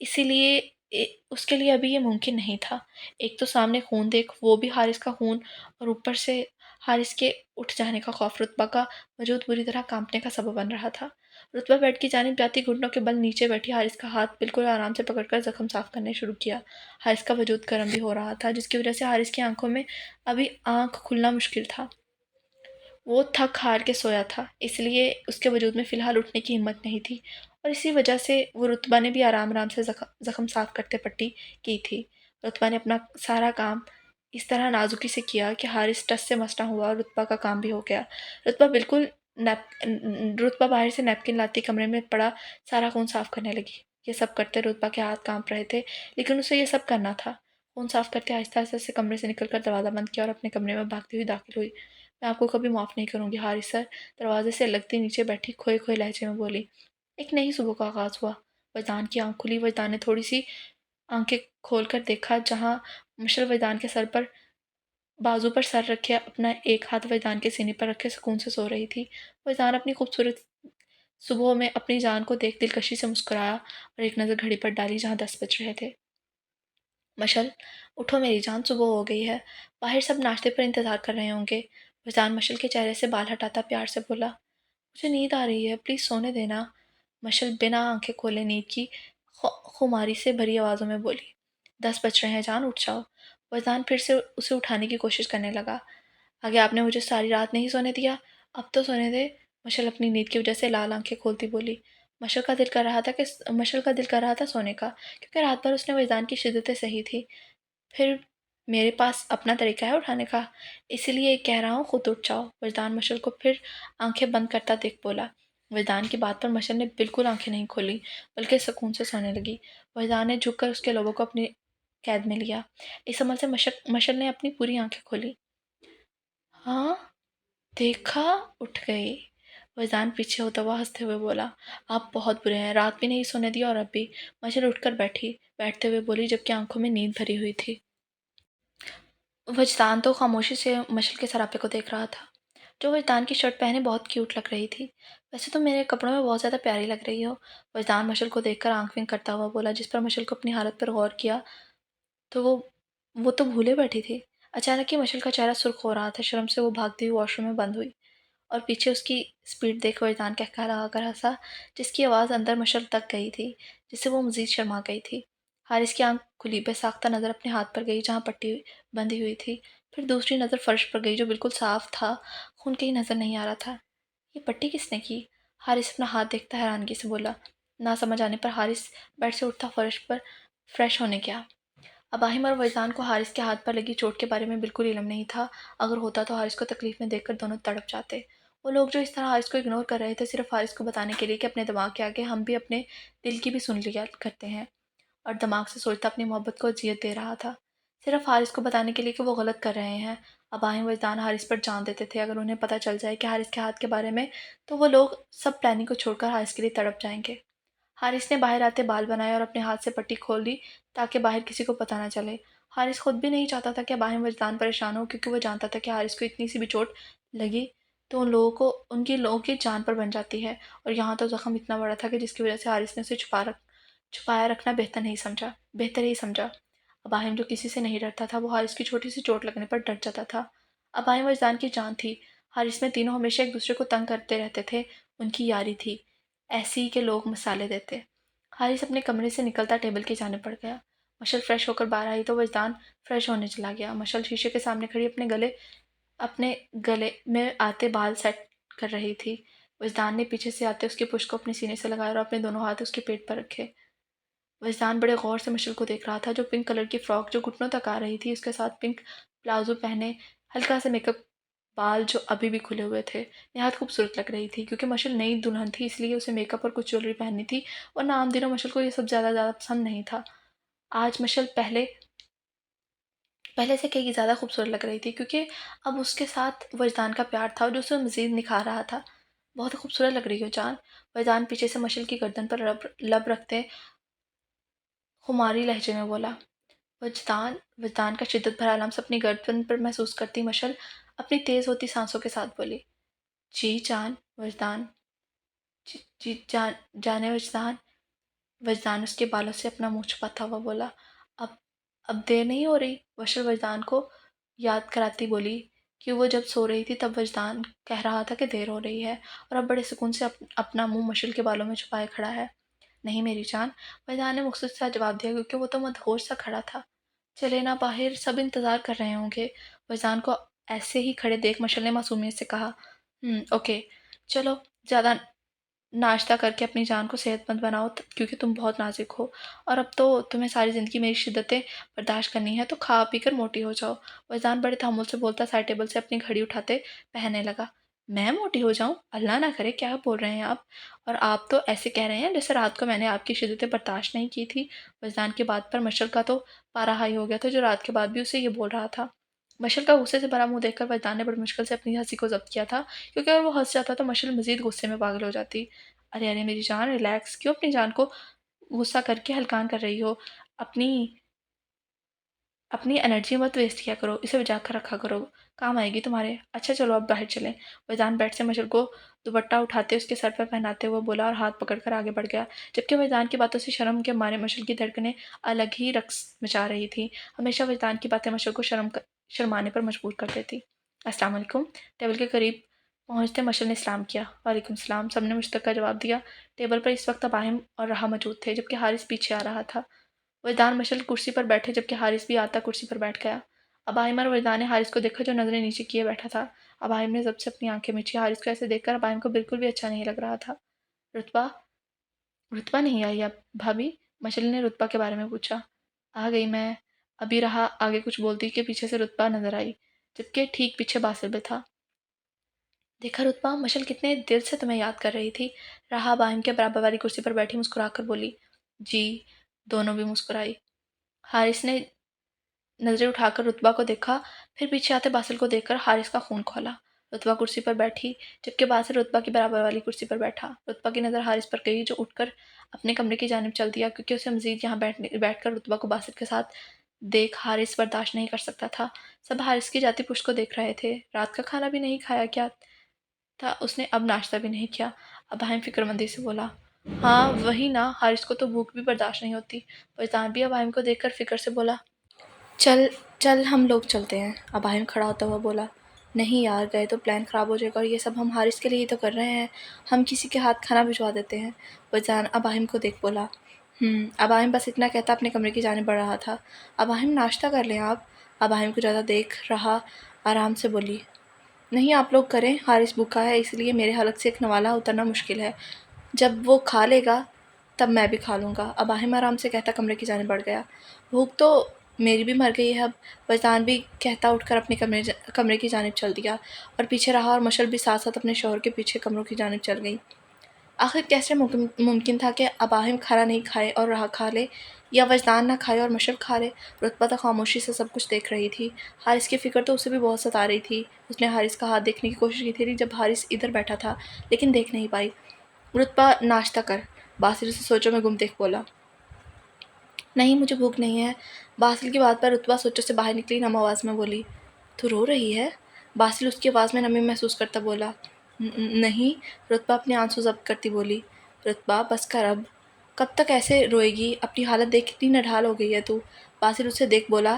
A: इसीलिए उसके लिए अभी ये मुमकिन नहीं था। एक तो सामने खून देख, वो भी हारिस का खून, और ऊपर से हारिस के उठ जाने का खौफ रुतबा का वजूद बुरी तरह कांपने का सबब बन रहा था। रुतबा बेड की जानिब जाती घुटनों के बल नीचे बैठी हारिस का हाथ बिल्कुल आराम से पकड़कर जख्म साफ करने शुरू किया। हारिस का वजूद गर्म भी हो रहा था, जिसकी वजह से हारिस की आंखों में अभी आंख खुलना मुश्किल था। वो थक हार के सोया था, इसलिए उसके वजूद में फ़िलहाल उठने की हिम्मत नहीं थी, और इसी वजह से वो रुतबा ने भी आराम आराम से ज़ख्म साफ़ करते पट्टी की थी। रुतबा ने अपना सारा काम इस तरह नाजुकी से किया कि हारिस टस से मस ना हुआ और रुतबा का काम भी हो गया। रुतबा बिल्कुल नैप रुतबा बाहर से नैपकिन लाती कमरे में पड़ा सारा खून साफ़ करने लगी। ये सब करते रुतबा के हाथ काँप रहे थे, लेकिन उसे ये सब करना था। खून साफ़ करते आहिस्ता-आहिस्ता से कमरे से निकल कर दरवाज़ा बंद किया और अपने कमरे में भागती हुई दाखिल हुई। मैं आपको कभी माफ़ नहीं करूँगी हारिस सर, दरवाजे से लगती नीचे बैठी खोए खोए लहजे में बोली। एक नई सुबह का आगाज़ हुआ। वजदान की आँख खुली। वजदान ने थोड़ी सी आंखें खोल कर देखा, जहाँ मशल वजदान के सर पर बाजू पर सर रखे अपना एक हाथ वजदान के सीने पर रखे सुकून से सो रही थी। वजदान अपनी खूबसूरत सुबह में अपनी जान को देख दिलकशी से मुस्कुराया और एक नज़र घड़ी पर डाली, जहाँ 10 बज रहे थे। मशल, उठो मेरी जान, सुबह हो गई है। बाहर सब नाश्ते पर इंतज़ार कर रहे होंगे। वजदान मशल के चेहरे से बाल हटाता प्यार से बोला। मुझे नींद आ रही है, प्लीज़ सोने देना। मशल बिना आंखें खोले नींद की खुमारी से भरी आवाज़ों में बोली। 10 बज रहे हैं जान, उठ जाओ। वजदान फिर से उसे उठाने की कोशिश करने लगा। आगे आपने मुझे सारी रात नहीं सोने दिया, अब तो सोने दे। मशल अपनी नींद की वजह से लाल आंखें खोलती बोली। मशल का दिल कर रहा था सोने का, क्योंकि रात भर उसने वजदान की शिद्दतें सही थी। फिर मेरे पास अपना तरीका है उठाने का, इसीलिए कह रहा हूँ, खुद उठ जाओ। वजदान मशल को फिर आंखें बंद करता देख बोला। वजदान की बात पर मशल ने बिल्कुल आंखें नहीं खोली, बल्कि सुकून से सोने लगी। वजदान ने झुककर उसके लोगों को अपनी कैद में लिया। इस अमल से मशल ने अपनी पूरी आंखें खोली। हाँ, देखा, उठ गई। वज़ान पीछे होता हुआ हँसते हुए बोला। आप बहुत बुरे हैं, रात भी नहीं सोने दिया और अब भी। मजल उठकर बैठते हुए बोली, जबकि आंखों में नींद भरी हुई थी। वजदान तो खामोशी से मशल के सरापे को देख रहा था। जो वजदान की शर्ट पहने बहुत क्यूट लग रही थी। वैसे तो मेरे कपड़ों में बहुत ज़्यादा प्यारी लग रही हो। वजदान मशल को देखकर आंख विंक करता हुआ बोला, जिस पर मशल को अपनी हालत पर गौर किया तो वो तो भूले बैठी थी। अचानक ही मशल का चेहरा सुर्ख हो रहा था। शर्म से वो भागती हुई वॉशरूम में बंद हुई और पीछे उसकी स्पीड देख वजदान कहका लगाकर हंसा, जिसकी आवाज़ अंदर मशल तक गई थी, जिससे वो मजीद शर्मा गई थी। हारिस की आंख खुली बेसाख्ता नज़र अपने हाथ पर गई जहाँ पट्टी बंधी हुई थी। फिर दूसरी नज़र फर्श पर गई जो बिल्कुल साफ था, खून कहीं नज़र नहीं आ रहा था। ये पट्टी किसने की? हारिस अपना हाथ देखता हैरानगी से बोला। ना समझ आने पर हारिस बेड से उठता फर्श पर फ्रेश होने गया। अबाहिम और वजदान को हारिस के हाथ पर लगी चोट के बारे में बिल्कुल इल्म नहीं था। अगर होता तो हारिस को तकलीफ में देखकर दोनों तड़प जाते। वो लोग जो इस तरह हारिस को इग्नोर कर रहे थे सिर्फ हारिस को बताने के लिए कि अपने दिमाग के आगे हम भी अपने दिल की भी सुन लिया करते हैं, और दिमाग से सोचता अपनी मोहब्बत को अजियत दे रहा था, सिर्फ हारिस को बताने के लिए कि वो गलत कर रहे हैं। अबाहिम वजदान हारिस पर जान देते थे। अगर उन्हें पता चल जाए कि हारिस के हाथ के बारे में, तो वो लोग सब प्लानिंग को छोड़कर हारिस के लिए तड़प जाएंगे। हारिस ने बाहर आते बाल बनाए और अपने हाथ से पट्टी खोल ली ताकि बाहर किसी को पता ना चले। हारिस खुद भी नहीं चाहता था कि अबाहिम वजदान परेशान हो, क्योंकि वो जानता था कि हारिस को इतनी सी भी चोट लगी तो उन लोगों को उनकी लोगों की जान पर बन जाती है। और यहाँ तो जख्म इतना बड़ा था कि जिसकी वजह से हारिस ने उसे छुपाया रखना बेहतर ही समझा। अबाहिम जो किसी से नहीं डरता था, वो हारिस की छोटी सी चोट लगने पर डर जाता था। अबाहिम वजदान की जान थी। हारिस में तीनों हमेशा एक दूसरे को तंग करते रहते थे। उनकी यारी थी ऐसी ही के लोग मसाले देते। हारिस अपने कमरे से निकलता टेबल के जाने पड़ गया। मशल फ्रेश होकर बाहर आई तो वजदान फ्रेश होने चला गया। मशल शीशे के सामने खड़ी अपने गले में आते बाल सेट कर रही थी। वजदान ने पीछे से आते उसके पुश को अपने सीने से लगाया और अपने दोनों हाथ उसके पेट पर रखे। वजदान बड़े गौर से मशल को देख रहा था, जो पिंक कलर की फ्रॉक जो घुटनों तक आ रही थी, उसके साथ पिंक प्लाजो पहने, हल्का सा मेकअप, बाल जो अभी भी खुले हुए थे, नहायत खूबसूरत लग रही थी। क्योंकि मशल नई दुल्हन थी इसलिए उसे मेकअप और कुछ ज्वेलरी पहननी थी, और आम दिनों मशल को ये सब ज़्यादा ज़्यादा पसंद नहीं था। आज मशल पहले पहले से कहीं ज़्यादा खूबसूरत लग रही थी, क्योंकि अब उसके साथ वजदान का प्यार था जो उसे मज़ीद निखार रहा था। बहुत खूबसूरत लग रही हो जान। वजदान पीछे से मशल की गर्दन पर लब रखते खुमारी लहजे में बोला। वजदान का शिद्दत भरा लम्स अपनी गर्दन पर महसूस करती मशल अपनी तेज़ होती सांसों के साथ बोली, जी जान वजदान, जी जाने वजदान। वजदान उसके बालों से अपना मुंह छुपाता हुआ बोला, अब अब देर नहीं हो रही? मशल वजदान को याद कराती बोली कि वो जब सो रही थी तब वजदान कह रहा था कि देर हो रही है, और अब बड़े सुकून से अपना मुंह मशल के बालों में छुपाए खड़ा है। नहीं मेरी जान, वजदान ने मुख्तसर सा जवाब दिया, क्योंकि वो तो मदहोश सा खड़ा था। चले ना बाहर, सब इंतज़ार कर रहे होंगे। वज़ान को ऐसे ही खड़े देख मशल ने मासूमियत से कहा, ओके, चलो ज़्यादा नाश्ता करके अपनी जान को सेहतमंद बनाओ, क्योंकि तुम बहुत नाजुक हो, और अब तो तुम्हें सारी ज़िंदगी मेरी शिद्दतें बर्दाश्त करनी है, तो खा पी कर मोटी हो जाओ। वज़ान बड़े तहम्मुल से बोलता साइड टेबल से अपनी घड़ी उठाते पहनने लगा। मैं मोटी हो जाऊँ? अल्लाह ना करे, क्या बोल रहे हैं आप? और आप तो ऐसे कह रहे हैं जैसे रात को मैंने आपकी शिद्दतें बर्दाश्त नहीं की थी। वज़ान की बात पर मशल का तो पारा हाई हो गया था, जो रात के बाद भी उसे ये बोल रहा था। मशल का गुस्से से भरा मुंह देखकर वज़ान ने बड़ी मुश्किल से अपनी हंसी को जब्त किया था, क्योंकि अगर वो हंस जाता तो मशल मजीद गुस्से में पागल हो जाती। अरे अरे मेरी जान, रिलैक्स, क्यों अपनी जान को गुस्सा करके हल्कान कर रही हो? अपनी अपनी एनर्जी मत वेस्ट किया करो, इसे बचा कर रखा करो, काम आएगी तुम्हारे। अच्छा चलो अब बाहर चलें। वैजान बेड से मशल को दुपट्टा उठाते उसके सर पर पहनाते हुए बोला और हाथ पकड़कर आगे बढ़ गया, जबकि वैजान की बातों से शर्म के मारे मशल की धड़कनें अलग ही रक्स मचा रही थी। हमेशा वैजान की बातें मशल को शर्माने पर मजबूर कर देती। अस्सलाम वालेकुम। टेबल के करीब पहुंचते मशल ने सलाम किया। वालेकुम सलाम, सबने मुश्तक का जवाब दिया। टेबल पर इस वक्त अबाहिम और रहा मौजूद थे, जबकि हारिस पीछे आ रहा था। वरदान मशल कुर्सी पर बैठे, जबकि हारिस भी आता कुर्सी पर बैठ गया। अबाहिम और वरदान ने हारिस को देखा, जो नजरें नीचे किए बैठा था। अबाहिम ने जब से अपनी आंखें मीची। हारिस को ऐसे देखकर अबाहिम को बिल्कुल भी अच्छा नहीं लग रहा था। रुतबा रुतबा नहीं आई अब भाभी? मशल ने रुतबा के बारे में पूछा। आ गई मैं। अभी रहा आगे कुछ बोलती कि पीछे से रुतबा नजर आई, जबकि ठीक पीछे बासिल भी था। देखा रुतबा, मशल कितने दिल से तुम्हें याद कर रही थी। रहा अबाहिम के बराबर वाली कुर्सी पर बैठी मुस्कुराकर बोली। जी। दोनों भी मुस्कुराई। हारिस ने नजरें उठाकर रुतबा को देखा, फिर पीछे आते बासिल को देखकर हारिस का खून खौला। रुतबा कुर्सी पर बैठी, जबकि बासिल रुतबा की बराबर वाली कुर्सी पर बैठा। रुतबा की नज़र हारिस पर गई, जो उठकर अपने कमरे की जानिब चल दिया, क्योंकि उसे मजीद यहाँ बैठकर रुतबा को बासिल के साथ देख हारिस बर्दाश्त नहीं कर सकता था। सब हारिस की जाती पुश्त को देख रहे थे। रात का खाना भी नहीं खाया क्या? था, उसने अब नाश्ता भी नहीं किया। अबाहिम फ़िक्रमंदी से बोला, हाँ वही ना, हारिस को तो भूख भी बर्दाश्त नहीं होती। फैज़ान भी अबाहिम को देखकर फ़िक्र से बोला, चल चल हम लोग चलते हैं। अबाहिम खड़ा होता हुआ बोला, नहीं यार, गए तो प्लान ख़राब हो जाएगा और ये सब हम हारिस के लिए ही तो कर रहे हैं, हम किसी के हाथ खाना भिजवा देते हैं। फैज़ान अबाहिम को देख बोला। अबाहिम बस इतना कहता अपने कमरे की जानिब बढ़ रहा था। अबाहिम नाश्ता कर लें आप। अबाहिम को ज़्यादा देख रहा आराम से बोली, नहीं आप लोग करें, हारिस भूखा है इसलिए मेरे हलक से एक नवाला उतरना मुश्किल है, जब वो खा लेगा तब मैं भी खा लूँगा। अबाहिम आराम से कहता कमरे की जानिब बढ़ गया। भूख तो मेरी भी मर गई है अब। फैज़ान भी कहता उठकर अपने कमरे की जानिब चल दिया और पीछे रहा और मशल भी साथ साथ अपने शौहर के पीछे कमरों की जानिब चल गई। आखिर कैसे मुमकिन था कि अबाहिम खाना नहीं खाए और राह खा ले, या वजदान ना खाए और मशल खा ले। रुतबा तो खामोशी से सब कुछ देख रही थी। हारिस की फ़िक्र तो उसे भी बहुत सता रही थी। उसने हारिस का हाथ देखने की कोशिश की थी जब हारिस इधर बैठा था, लेकिन देख नहीं पाई। रुतबा नाश्ता कर, बासिल से सोचों में गुम देख बोला। नहीं मुझे भूख नहीं है। बासिल की बात पर रुतबा सोचों से बाहर निकली, नम आवाज़ में बोली, तू रो रही है? बासिल उसकी आवाज़ में नमी महसूस करता बोला, नहीं। रुतबा अपने आंसू ज़ब्त करती बोली, रुतबा बस कर अब, कब तक ऐसे रोएगी? अपनी हालत देख कितनी नढाल हो गई है तू। बासिल उसे देख बोला।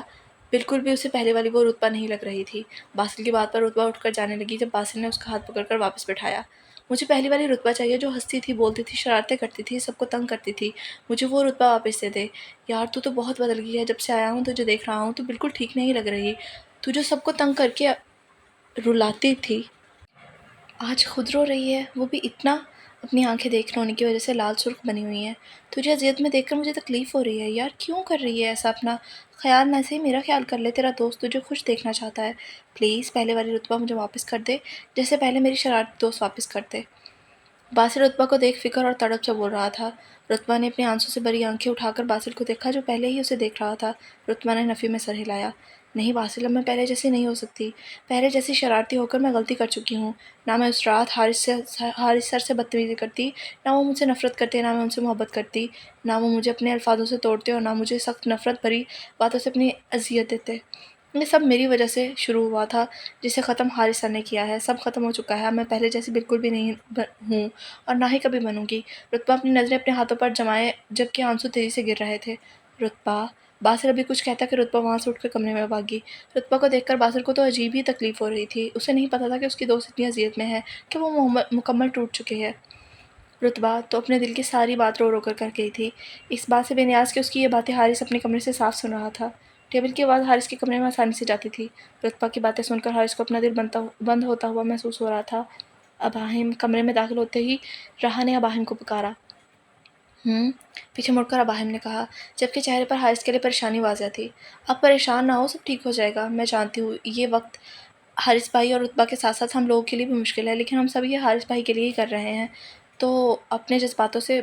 A: बिल्कुल भी उसे पहले वाली वो रुतबा नहीं लग रही थी। बासिल की बात पर रुतबा उठकर जाने लगी जब बासिल ने उसका हाथ पकड़कर वापस बैठाया। मुझे पहली वाली रुतबा चाहिए जो हंसती थी, बोलती थी, शरारतें करती थी, सबको तंग करती थी। मुझे वो रुतबा वापस दे दे। यार तू तो बहुत बदल गई है, जब से आया हूँ तुझे देख रहा हूँ, तू बिल्कुल ठीक नहीं लग रही। तू जो सबको तंग करके रुलाती थी, आज खुद रो रही है, वो भी इतना। अपनी आंखें देख रोने की वजह से लाल सुर्ख बनी हुई हैं। तुझे अजियत में देखकर मुझे तकलीफ़ हो रही है यार, क्यों कर रही है ऐसा? अपना ख्याल ना सही मेरा ख्याल कर ले, तेरा दोस्त तुझे खुश देखना चाहता है। प्लीज़ पहले वाली रुतबा मुझे वापस कर दे, जैसे पहले मेरी शरारती दोस्त वापस करते। बासिल रुतबा को देख फ़िक्र और तड़प से बोल रहा था। रुतबा ने अपनी आंसू से भरी आंखें उठाकर बासिल को देखा, जो पहले ही उसे देख रहा था। रुतबा ने नफ़ी में सर हिलाया। नहीं बासिल, अब मैं पहले जैसी नहीं हो सकती। पहले जैसी शरारती होकर मैं गलती कर चुकी हूँ। ना मैं उस रात हारिस सर से बदतमीज़ी करती, ना वो मुझसे नफ़रत करते, ना मैं उनसे मोहब्बत करती, ना वो मुझे अपने अल्फाज़ों से तोड़ते और ना मुझे सख्त नफ़रत भरी बातों से अपनी अज़ियत देते। ये सब मेरी वजह से शुरू हुआ था, जिसे ख़त्म हारिस सर ने किया है। सब ख़त्म हो चुका है, अब मैं पहले जैसी बिल्कुल भी नहीं हूँ और ना ही कभी बनूँगी। रुतबा अपनी नज़रें अपने हाथों पर जमाए जबकि आंसू तेज़ी से गिर रहे थे। रुतबा, बासिल अभी कुछ कहता कि रुतबा वहाँ से उठकर कमरे में भागी। रुतबा को देखकर बासिल को तो अजीब ही तकलीफ़ हो रही थी। उसे नहीं पता था कि उसकी दोस्त इतनी अज़ियत में है कि वो मुकम्मल टूट चुकी है। रुतबा तो अपने दिल की सारी बात रो रो कर गई थी, इस बात से बेनियाज कि उसकी ये बातें हारिस अपने कमरे से साफ सुन रहा था। टेबल की आवाज़ हारिस के कमरे में आसानी से जाती थी। रुतबा की बातें सुनकर हारिस को अपना दिल बंद होता हुआ महसूस हो रहा था। अबाहिम कमरे में दाखिल होते ही राहा ने अबाहिम को पुकारा। पीछे मुड़कर अबाहिम ने कहा, जबकि चेहरे पर हारिस के लिए परेशानी वाज़ह थी। अब परेशान ना हो, सब ठीक हो जाएगा। मैं जानती हूँ ये वक्त हारिस भाई और रुतबा के साथ साथ हम लोगों के लिए भी मुश्किल है, लेकिन हम सब ये हारिस भाई के लिए ही कर रहे हैं। तो अपने जज्बातों से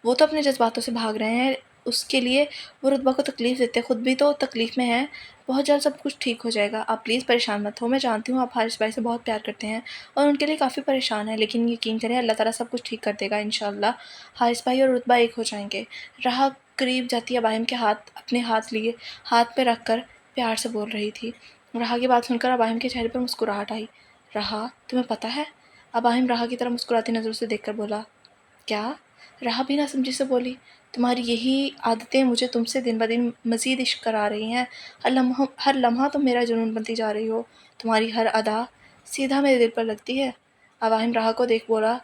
A: वो तो अपने जज्बातों से भाग रहे हैं, उसके लिए वो रुतबा को तकलीफ़ देते हैं, ख़ुद भी तो तकलीफ़ में हैं। बहुत जल्द सब कुछ ठीक हो जाएगा, आप प्लीज़ परेशान मत हो। मैं जानती हूँ आप हारिस भाई से बहुत प्यार करते हैं और उनके लिए काफ़ी परेशान हैं, लेकिन यकीन करें अल्लाह ताला सब कुछ ठीक कर देगा इंशाअल्लाह। हारिस भाई और रुतबा एक हो जाएंगे। राह करीब जाती अबाहिम के अपने हाथ पे रख कर प्यार से बोल रही थी। राह की बात सुनकर अबाहिम के चेहरे पर मुस्कुराहट आई। राह, तुम्हें पता है? अबाहिम राह की तरफ मुस्कुराती नज़रों से देख कर बोला। क्या? राह भी नासमझी से बोली, तुम्हारी यही आदतें मुझे तुमसे दिन ब दिन मज़ीद इश्क करा रही हैं। हर लम्हा तुम मेरा जुनून बनती जा रही हो। तुम्हारी हर अदा सीधा मेरे दिल पर लगती है। अबाहिम राह को देख बोला,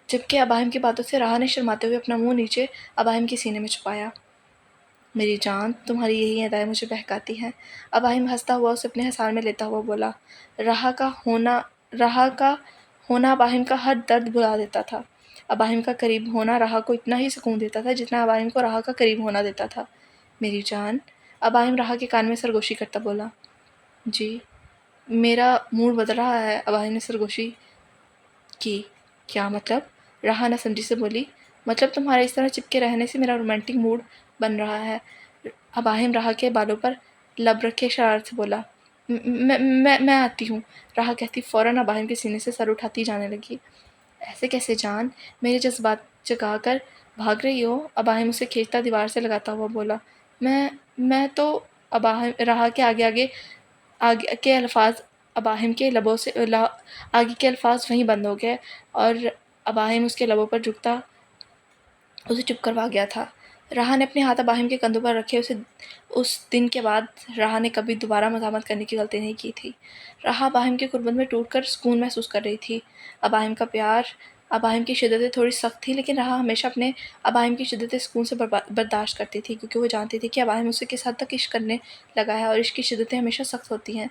A: जबकि अबाहिम की बातों से राह ने शर्माते हुए अपना मुँह नीचे अबाहिम के सीने में छुपाया। मेरी जान, तुम्हारी यही अदाएँ मुझे बहकाती हैं। अबाहिम हँसता हुआ उसे अपने हिसार में लेता हुआ बोला। राह का होना अबाहिम का हर दर्द भुला देता था। अबाहिम का करीब होना राह को इतना ही सुकून देता था जितना अबाहिम को राह का करीब होना देता था। मेरी जान, अबाहिम राह के कान में सरगोशी करता बोला। जी, मेरा मूड बदल रहा है, अबाहिम ने सरगोशी की। क्या मतलब? राह नासमझी से बोली। मतलब तुम्हारे इस तरह चिपके रहने से मेरा रोमांटिक मूड बन रहा है। अबाहिम राह के बालों पर लब रखे शरारत से बोला। मैं आती हूँ, राह कहती फ़ौरन अबाहिम के सीने से सर उठाती जाने लगी। ऐसे कैसे जान, मेरे जज्बात जगा कर भाग रही हो? अबाहिम उसे खींचता दीवार से लगाता हुआ बोला। मैं तो अबाहिम राह के आगे के अल्फाज अबाहिम के लबों से आगे के अल्फाज वहीं बंद हो गए और अबाहिम उसके लबों पर झुकता उसे चुप करवा गया था। राहा ने अपने हाथ अबाहिम के कंधों पर रखे। उस दिन के बाद राहा ने कभी दोबारा मज़ाहमत करने की गलती नहीं की थी। राहा अबाहिम की कुर्बत में टूटकर सुकून महसूस कर रही थी। अबाहिम का प्यार, अबाहिम की शिद्दतें थोड़ी सख्त थी, लेकिन राहा हमेशा अपने अबाहिम की शिद्दतें सुकून से बर्दाश्त करती थी, क्योंकि वो जानती थी कि अबाहिम उसे किस हद तक इश्क करने लगा है और इश्क की शिद्दतें हमेशा सख्त होती हैं।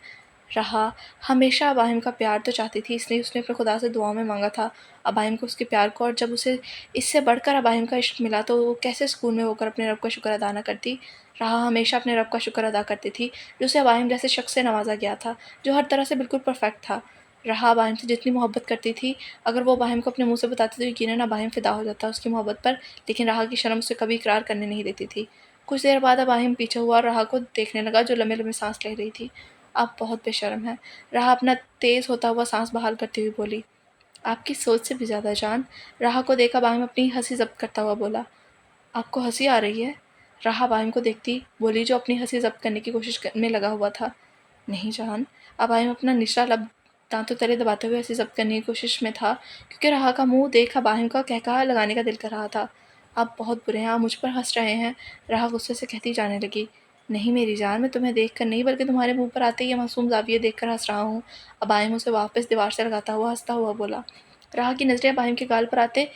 A: राहा हमेशा अबाहिम का प्यार तो चाहती थी, इसलिए उसने अपने खुदा से दुआओं में मांगा था अबाहिम को उसके प्यार को, और जब उसे इससे बढ़कर अबाहिम का इश्क मिला तो वो कैसे सुकून में होकर अपने रब का शुक्र अदा न करती। राहा हमेशा अपने रब का शुक्र अदा करती थी जो उसे अबाहिम जैसे शख्स से नवाजा गया था, जो हर तरह से बिल्कुल परफेक्ट था। राहा अबाहिम से जितनी मोहब्बत करती थी, अगर वो अबाहिम को अपने मुंह से बताती तो यकीनन अबाहिम फिदा हो जाता उसकी मोहब्बत पर, लेकिन राहा की शर्म उसे कभी इकरार करने नहीं देती थी। कुछ देर बाद अबाहिम पीछे हुआ और राहा को देखने लगा, जो लंबे लंबे सांस ले रही थी। आप बहुत बेशर्म हैं। राहा अपना तेज़ होता हुआ सांस बहाल करती हुई बोली। आपकी सोच से भी ज़्यादा जान। राहा को देखा अबाहिम अपनी हंसी जब्त करता हुआ बोला। आपको हंसी आ रही है? राहा अबाहिम को देखती बोली, जो अपनी हंसी जब्त करने की कोशिश में लगा हुआ था। नहीं जान। अबाहिम अपना निचला लब दांतों तले दबाते हुए हंसी जब्त करने की कोशिश में था, क्योंकि राहा का मुंह देख अबाहिम का कहकहा लगाने का दिल कर रहा था। आप बहुत बुरे हैं, आप मुझ पर हंस रहे हैं। राहा गुस्से से कहती जाने लगी। नहीं मेरी जान, मैं तुम्हें देख कर नहीं, बल्कि तुम्हारे मुंह पर आते ही ये मासूम जाविये देख कर हंस रहा हूँ। अबाहिम उसे वापस दीवार से लगाता हुआ हंसता हुआ बोला। राहा की नजरें अबाहिम के गाल पर आते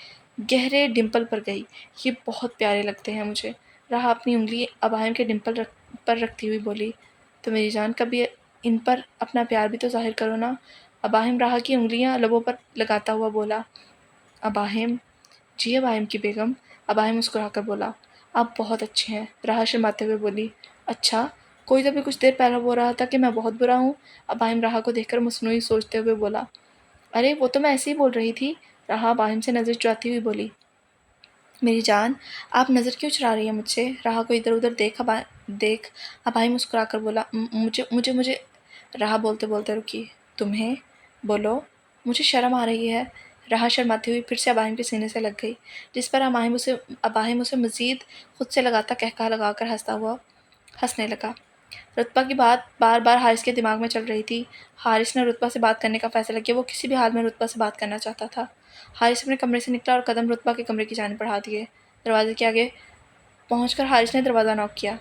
A: गहरे डिंपल पर गई। ये बहुत प्यारे लगते हैं मुझे। राहा अपनी उंगली अबाहिम के डिंपल पर रखती हुई बोली। तो मेरी जान, कभी इन पर अपना प्यार भी तो जाहिर करो ना। अबाहिम राहा की उंगलियां लबों पर लगाता हुआ बोला। अबाहिम, जी अबाहिम की बेगम। अबाहिम मुस्कुराकर बोला। आप बहुत अच्छे हैं। राहा शर्माते हुए बोली। अच्छा, कोई तो भी कुछ देर पहले बोल रहा था कि मैं बहुत बुरा हूँ। अबाहिम राहा को देखकर मसनूई सोचते हुए बोला। अरे वो तो मैं ऐसे ही बोल रही थी। राहा अबाहिम से नज़र चुराती हुई बोली। मेरी जान, आप नज़र क्यों चुरा रही हैं मुझसे? राहा को इधर उधर देख अबाहिम मुस्कुराकर बोला। मुझे मुझे मुझे राहा बोलते बोलते रुकी। तुम्हें? बोलो। मुझे शर्म आ रही है। राहा शर्माती हुई फिर से अबाहिम के सीने से लग गई, जिस पर अबाहिम उसे मज़ीद खुद से लगाता कहकहा लगाकर हंसने लगा। रुतबा की बात बार बार हारिस के दिमाग में चल रही थी। हारिस ने रुतबा से बात करने का फ़ैसला किया। वो किसी भी हाल में रुतबा से बात करना चाहता था। हारिस अपने कमरे से निकला और कदम रुतबा के कमरे की जानिब बढ़ा दिए। दरवाजे के आगे पहुंचकर हारिस ने दरवाज़ा नॉक किया।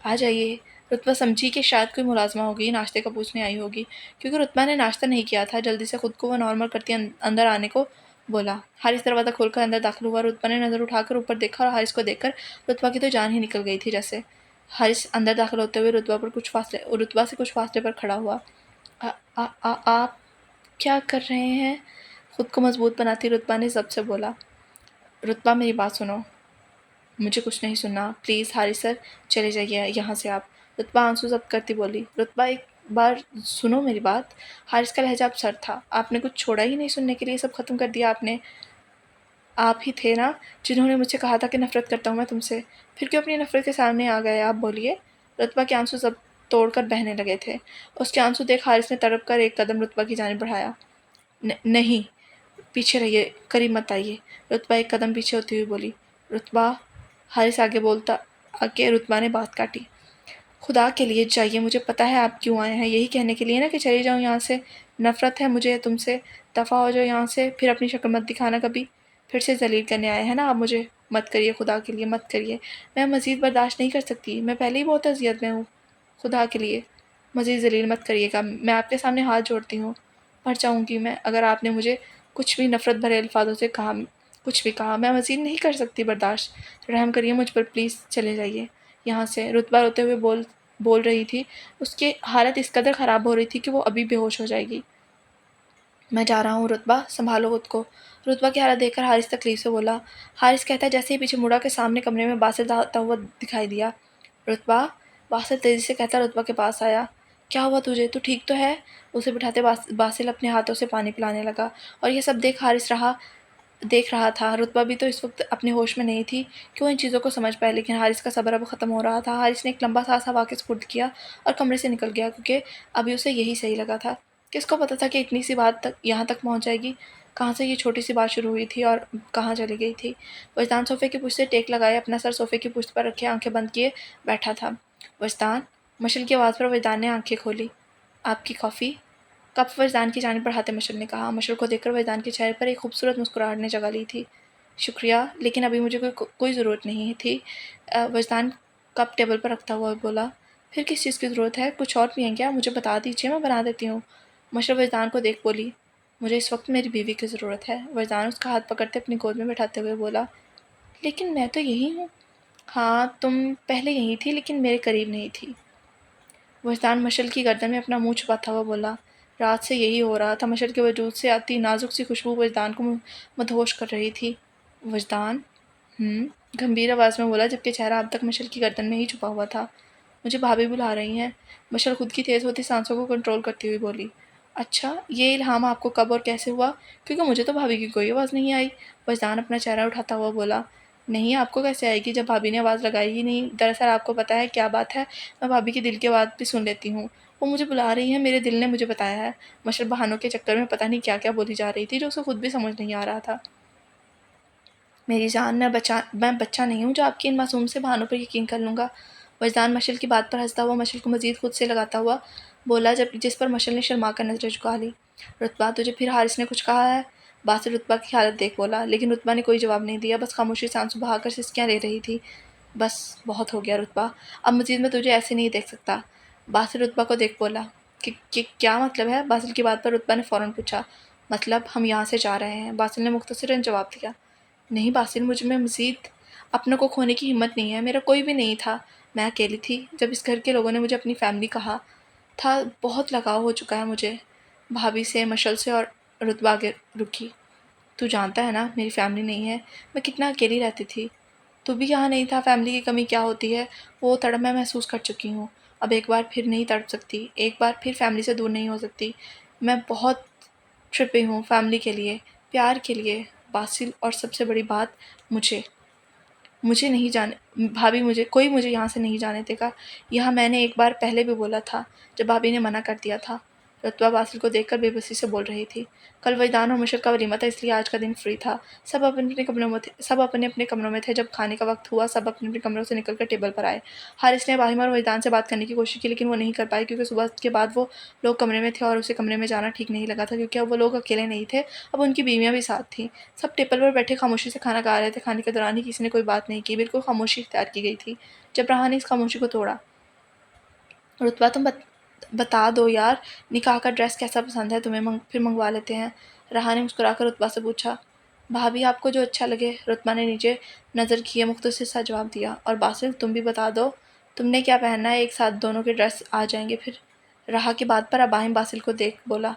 A: आ जाइए। रुतबा समझी कि शायद कोई मुलाजमा होगी, नाश्ते का पूछने आई होगी, क्योंकि रुतबा ने नाश्ता नहीं किया था। जल्दी से खुद को वो नॉर्मल करती अंदर आने को बोला। हारिस दरवाज़ा खोलकर अंदर दाखिल हुआ। रुतबा ने नज़र उठाकर ऊपर देखा और हारिस को देखकर रुतबा की तो जान ही निकल गई थी जैसे। हारिस अंदर दाखिल होते हुए रुतबा से कुछ फासले पर खड़ा हुआ। आप क्या कर रहे हैं? खुद को मजबूत बनाती रुतबा ने जब्त से बोला। रुतबा मेरी बात सुनो। मुझे कुछ नहीं सुनना, प्लीज़ हारिस सर, चले जाइए यहाँ से आप। रुतबा आंसू जब्त करती बोली। रुतबा एक बार सुनो मेरी बात। हारिस का लहजा अब सर था। आपने कुछ छोड़ा ही नहीं सुनने के लिए, सब खत्म कर दिया आपने। आप ही थे ना जिन्होंने मुझे कहा था कि नफ़रत करता हूँ मैं तुमसे। फिर क्यों अपनी नफ़रत के सामने आ गए आप, बोलिए। रुतबा के आंसू सब तोड़कर बहने लगे थे। उसके आंसू देख हारिस ने तड़प कर एक कदम रुतबा की जानिब बढ़ाया। नहीं, पीछे रहिए, करीब मत आइए। रुतबा एक कदम पीछे होती हुई बोली। रुतबा। हारिस आगे रुतबा ने बात काटी। खुदा के लिए जाइए, मुझे पता है आप क्यों आए हैं, यही कहने के लिए ना कि चली जाऊँ यहाँ से। नफ़रत है मुझे तुमसे, दफ़ा हो जाओ यहाँ से, फिर अपनी शक्ल मत दिखाना कभी। फिर से जलील करने आए हैं ना आप मुझे। मत करिए, खुदा के लिए मत करिए। मैं मज़ीद बर्दाश्त नहीं कर सकती, मैं पहले ही बहुत अजियत में हूँ। खुदा के लिए मज़ीद जलील मत करिएगा, मैं आपके सामने हाथ जोड़ती हूँ। मर जाऊँगी मैं अगर आपने मुझे कुछ भी नफ़रत भरे अल्फाजों से कहा, कुछ भी कहा। मैं मज़ीद नहीं कर सकती बर्दाश्त। रहम करिए मुझ पर, प्लीज़ चले जाइए यहाँ से। रुतबा रोते हुए बोल रही थी। उसकी हालत इस कदर ख़राब हो रही थी कि वो अभी बेहोश हो जाएगी। मैं जा रहा हूँ रुतबा, संभालो खुद को। रुतबा की हालत देखकर हारिस तकलीफ से बोला। हारिस कहता जैसे ही पीछे मुड़ा के सामने कमरे में बासिल आता हुआ दिखाई दिया। रुतबा। बासिल तेज़ी से कहता रुतबा के पास आया। क्या हुआ तुझे, तू ठीक तो है? उसे बिठाते बासिल अपने हाथों से पानी पिलाने लगा, और यह सब देख रहा था। रुतबा भी तो इस वक्त अपने होश में नहीं थी कि वो इन चीज़ों को समझ पाए, लेकिन हारिस का सब्र अब ख़त्म हो रहा था। हारिस ने एक लंबा सांस हवा के सुपुर्द किया और कमरे से निकल गया, क्योंकि अभी उसे यही सही लगा था। किसको पता था कि इतनी सी बात तक यहाँ तक पहुँच जाएगी। कहाँ से ये छोटी सी बात शुरू हुई थी और कहाँ चली गई थी। वजदान सोफ़े की पुश्त से टेक लगाए, अपना सर सोफ़े की पुश्त पर रखे, आंखें बंद किए बैठा था। वजदान। मशल की आवाज़ पर वजदान ने आंखें खोली। आपकी कॉफ़ी। कप वजदान की जानिब बढ़ाते मशल ने कहा। मशल को देखकर वजदान के चेहरे पर एक खूबसूरत मुस्कुराहट ने जगह ली थी। शुक्रिया, लेकिन अभी मुझे कोई ज़रूरत नहीं थी। वजदान कप टेबल पर रखता हुआ बोला। फिर किस चीज़ की ज़रूरत है? कुछ और पिएं क्या? मुझे बता दीजिए, मैं बना देती हूँ। मशल वजदान को देख बोली। मुझे इस वक्त मेरी बीवी की ज़रूरत है। वजदान उसका हाथ पकड़ते अपनी गोद में बैठाते हुए बोला। लेकिन मैं तो यही हूँ। हाँ, तुम पहले यहीं थी, लेकिन मेरे करीब नहीं थी। वजदान मशल की गर्दन में अपना मुंह छुपाता हुआ बोला। रात से यही हो रहा था। मशल के वजूद से आती नाजुक सी खुशबू वजदान को मदहोश कर रही थी। वजदान गंभीर आवाज़ में बोला, जबकि चेहरा अब तक मशल की गर्दन में ही छुपा हुआ था। मुझे भाभी बुला रही हैं। मशल खुद की तेज़ होती सांसों को कंट्रोल करती हुई बोली। अच्छा, ये इल्हाम आपको कब और कैसे हुआ? क्योंकि मुझे तो भाभी की कोई आवाज़ नहीं आई। वजदान अपना चेहरा उठाता हुआ बोला। नहीं, आपको कैसे आएगी जब भाभी ने आवाज़ लगाई ही नहीं। दरअसल आपको पता है क्या बात है, मैं भाभी के दिल की आवाज़ भी सुन लेती हूँ। वो मुझे बुला रही हैं, मेरे दिल ने मुझे बताया है। मशल बहानों के चक्कर में पता नहीं क्या क्या बोली जा रही थी, जो उसे खुद भी समझ नहीं आ रहा था। मेरी जान, मैं बच्चा नहीं हूँ जो आपकी इन मासूम से बहानों पर यकीन कर लूँगा। वजदान मशल की बात पर हंसता हुआ मशल को मजीद खुद से लगाता हुआ बोला, जब जिस पर मशल ने शर्मा कर नजरें झुका ली। रुतबा, तुझे फिर हारिस ने कुछ कहा है? बासिल रुतबा की हालत देख बोला, लेकिन रुतबा ने कोई जवाब नहीं दिया, बस खामोशी से आंसू बहाकर सिसकियाँ ले रही थी। बस बहुत हो गया रुतबा, अब मजीद मैं तुझे ऐसे नहीं देख सकता। बासिल रुतबा को देख बोला। कि क्या मतलब है? बासिल की बात पर रुतबा ने फ़ौरन पूछा। मतलब हम यहाँ से जा रहे हैं, बासिल ने मुख्तसरन जवाब दिया। नहीं बासिल, मुझ में मज़ीद अपनों को खोने की हिम्मत नहीं है। मेरा कोई भी नहीं था, मैं अकेली थी। जब इस घर के लोगों ने मुझे अपनी फ़ैमिली कहा था, बहुत लगाव हो चुका है मुझे भाभी से, मशल से, और रुतबा आगे रुकी। तू जानता है ना, मेरी फ़ैमिली नहीं है, मैं कितना अकेली रहती थी। तू भी यहाँ नहीं था, फ़ैमिली की कमी क्या होती है वो तड़प मैं महसूस कर चुकी हूँ। अब एक बार फिर नहीं तड़प सकती, एक बार फिर फ़ैमिली से दूर नहीं हो सकती। मैं बहुत ट्रिपी हूँ फ़ैमिली के लिए, प्यार के लिए, बासिल, और सबसे बड़ी बात, मुझे मुझे नहीं जाने भाभी, मुझे यहाँ से नहीं जाने देगा। यहाँ मैंने एक बार पहले भी बोला था, जब भाभी ने मना कर दिया था। रतबा बासिल को देखकर बेबसी से बोल रही थी। कल वजदान और मुशर का वलीमा था, इसलिए आज का दिन फ्री था। सब अपने अपने कमरों में थे। जब खाने का वक्त हुआ, सब अपने अपने कमरों से निकलकर टेबल पर आए। हारिस ने बाहिमा और वजदान से बात करने की कोशिश की, लेकिन वो नहीं कर पाए, क्योंकि सुबह के बाद वो लोग कमरे में थे और उसे कमरे में जाना ठीक नहीं लगा था, क्योंकि अब वो लोग अकेले नहीं थे, अब उनकी बीवियाँ भी साथ थीं। सब टेबल पर बैठे खामोशी से खाना खा रहे थे। खाने के दौरान ही किसी ने कोई बात नहीं की, बिल्कुल खामोशी इख्तियार की गई थी। जब रहा ने इस खामोशी को तोड़ा। रुतबा, तुम बता दो यार, निकाह का ड्रेस कैसा पसंद है तुम्हें? फिर मंगवा लेते हैं। रहा ने मुस्कुराकर रुतबा से पूछा। भाभी, आपको जो अच्छा लगे। रुतबा ने नीचे नज़र किए मुख्तसर सा जवाब दिया। और बासिल, तुम भी बता दो, तुमने क्या पहनना है? एक साथ दोनों के ड्रेस आ जाएंगे फिर। रहा की बात पर अबाहिम बासिल को देख बोला।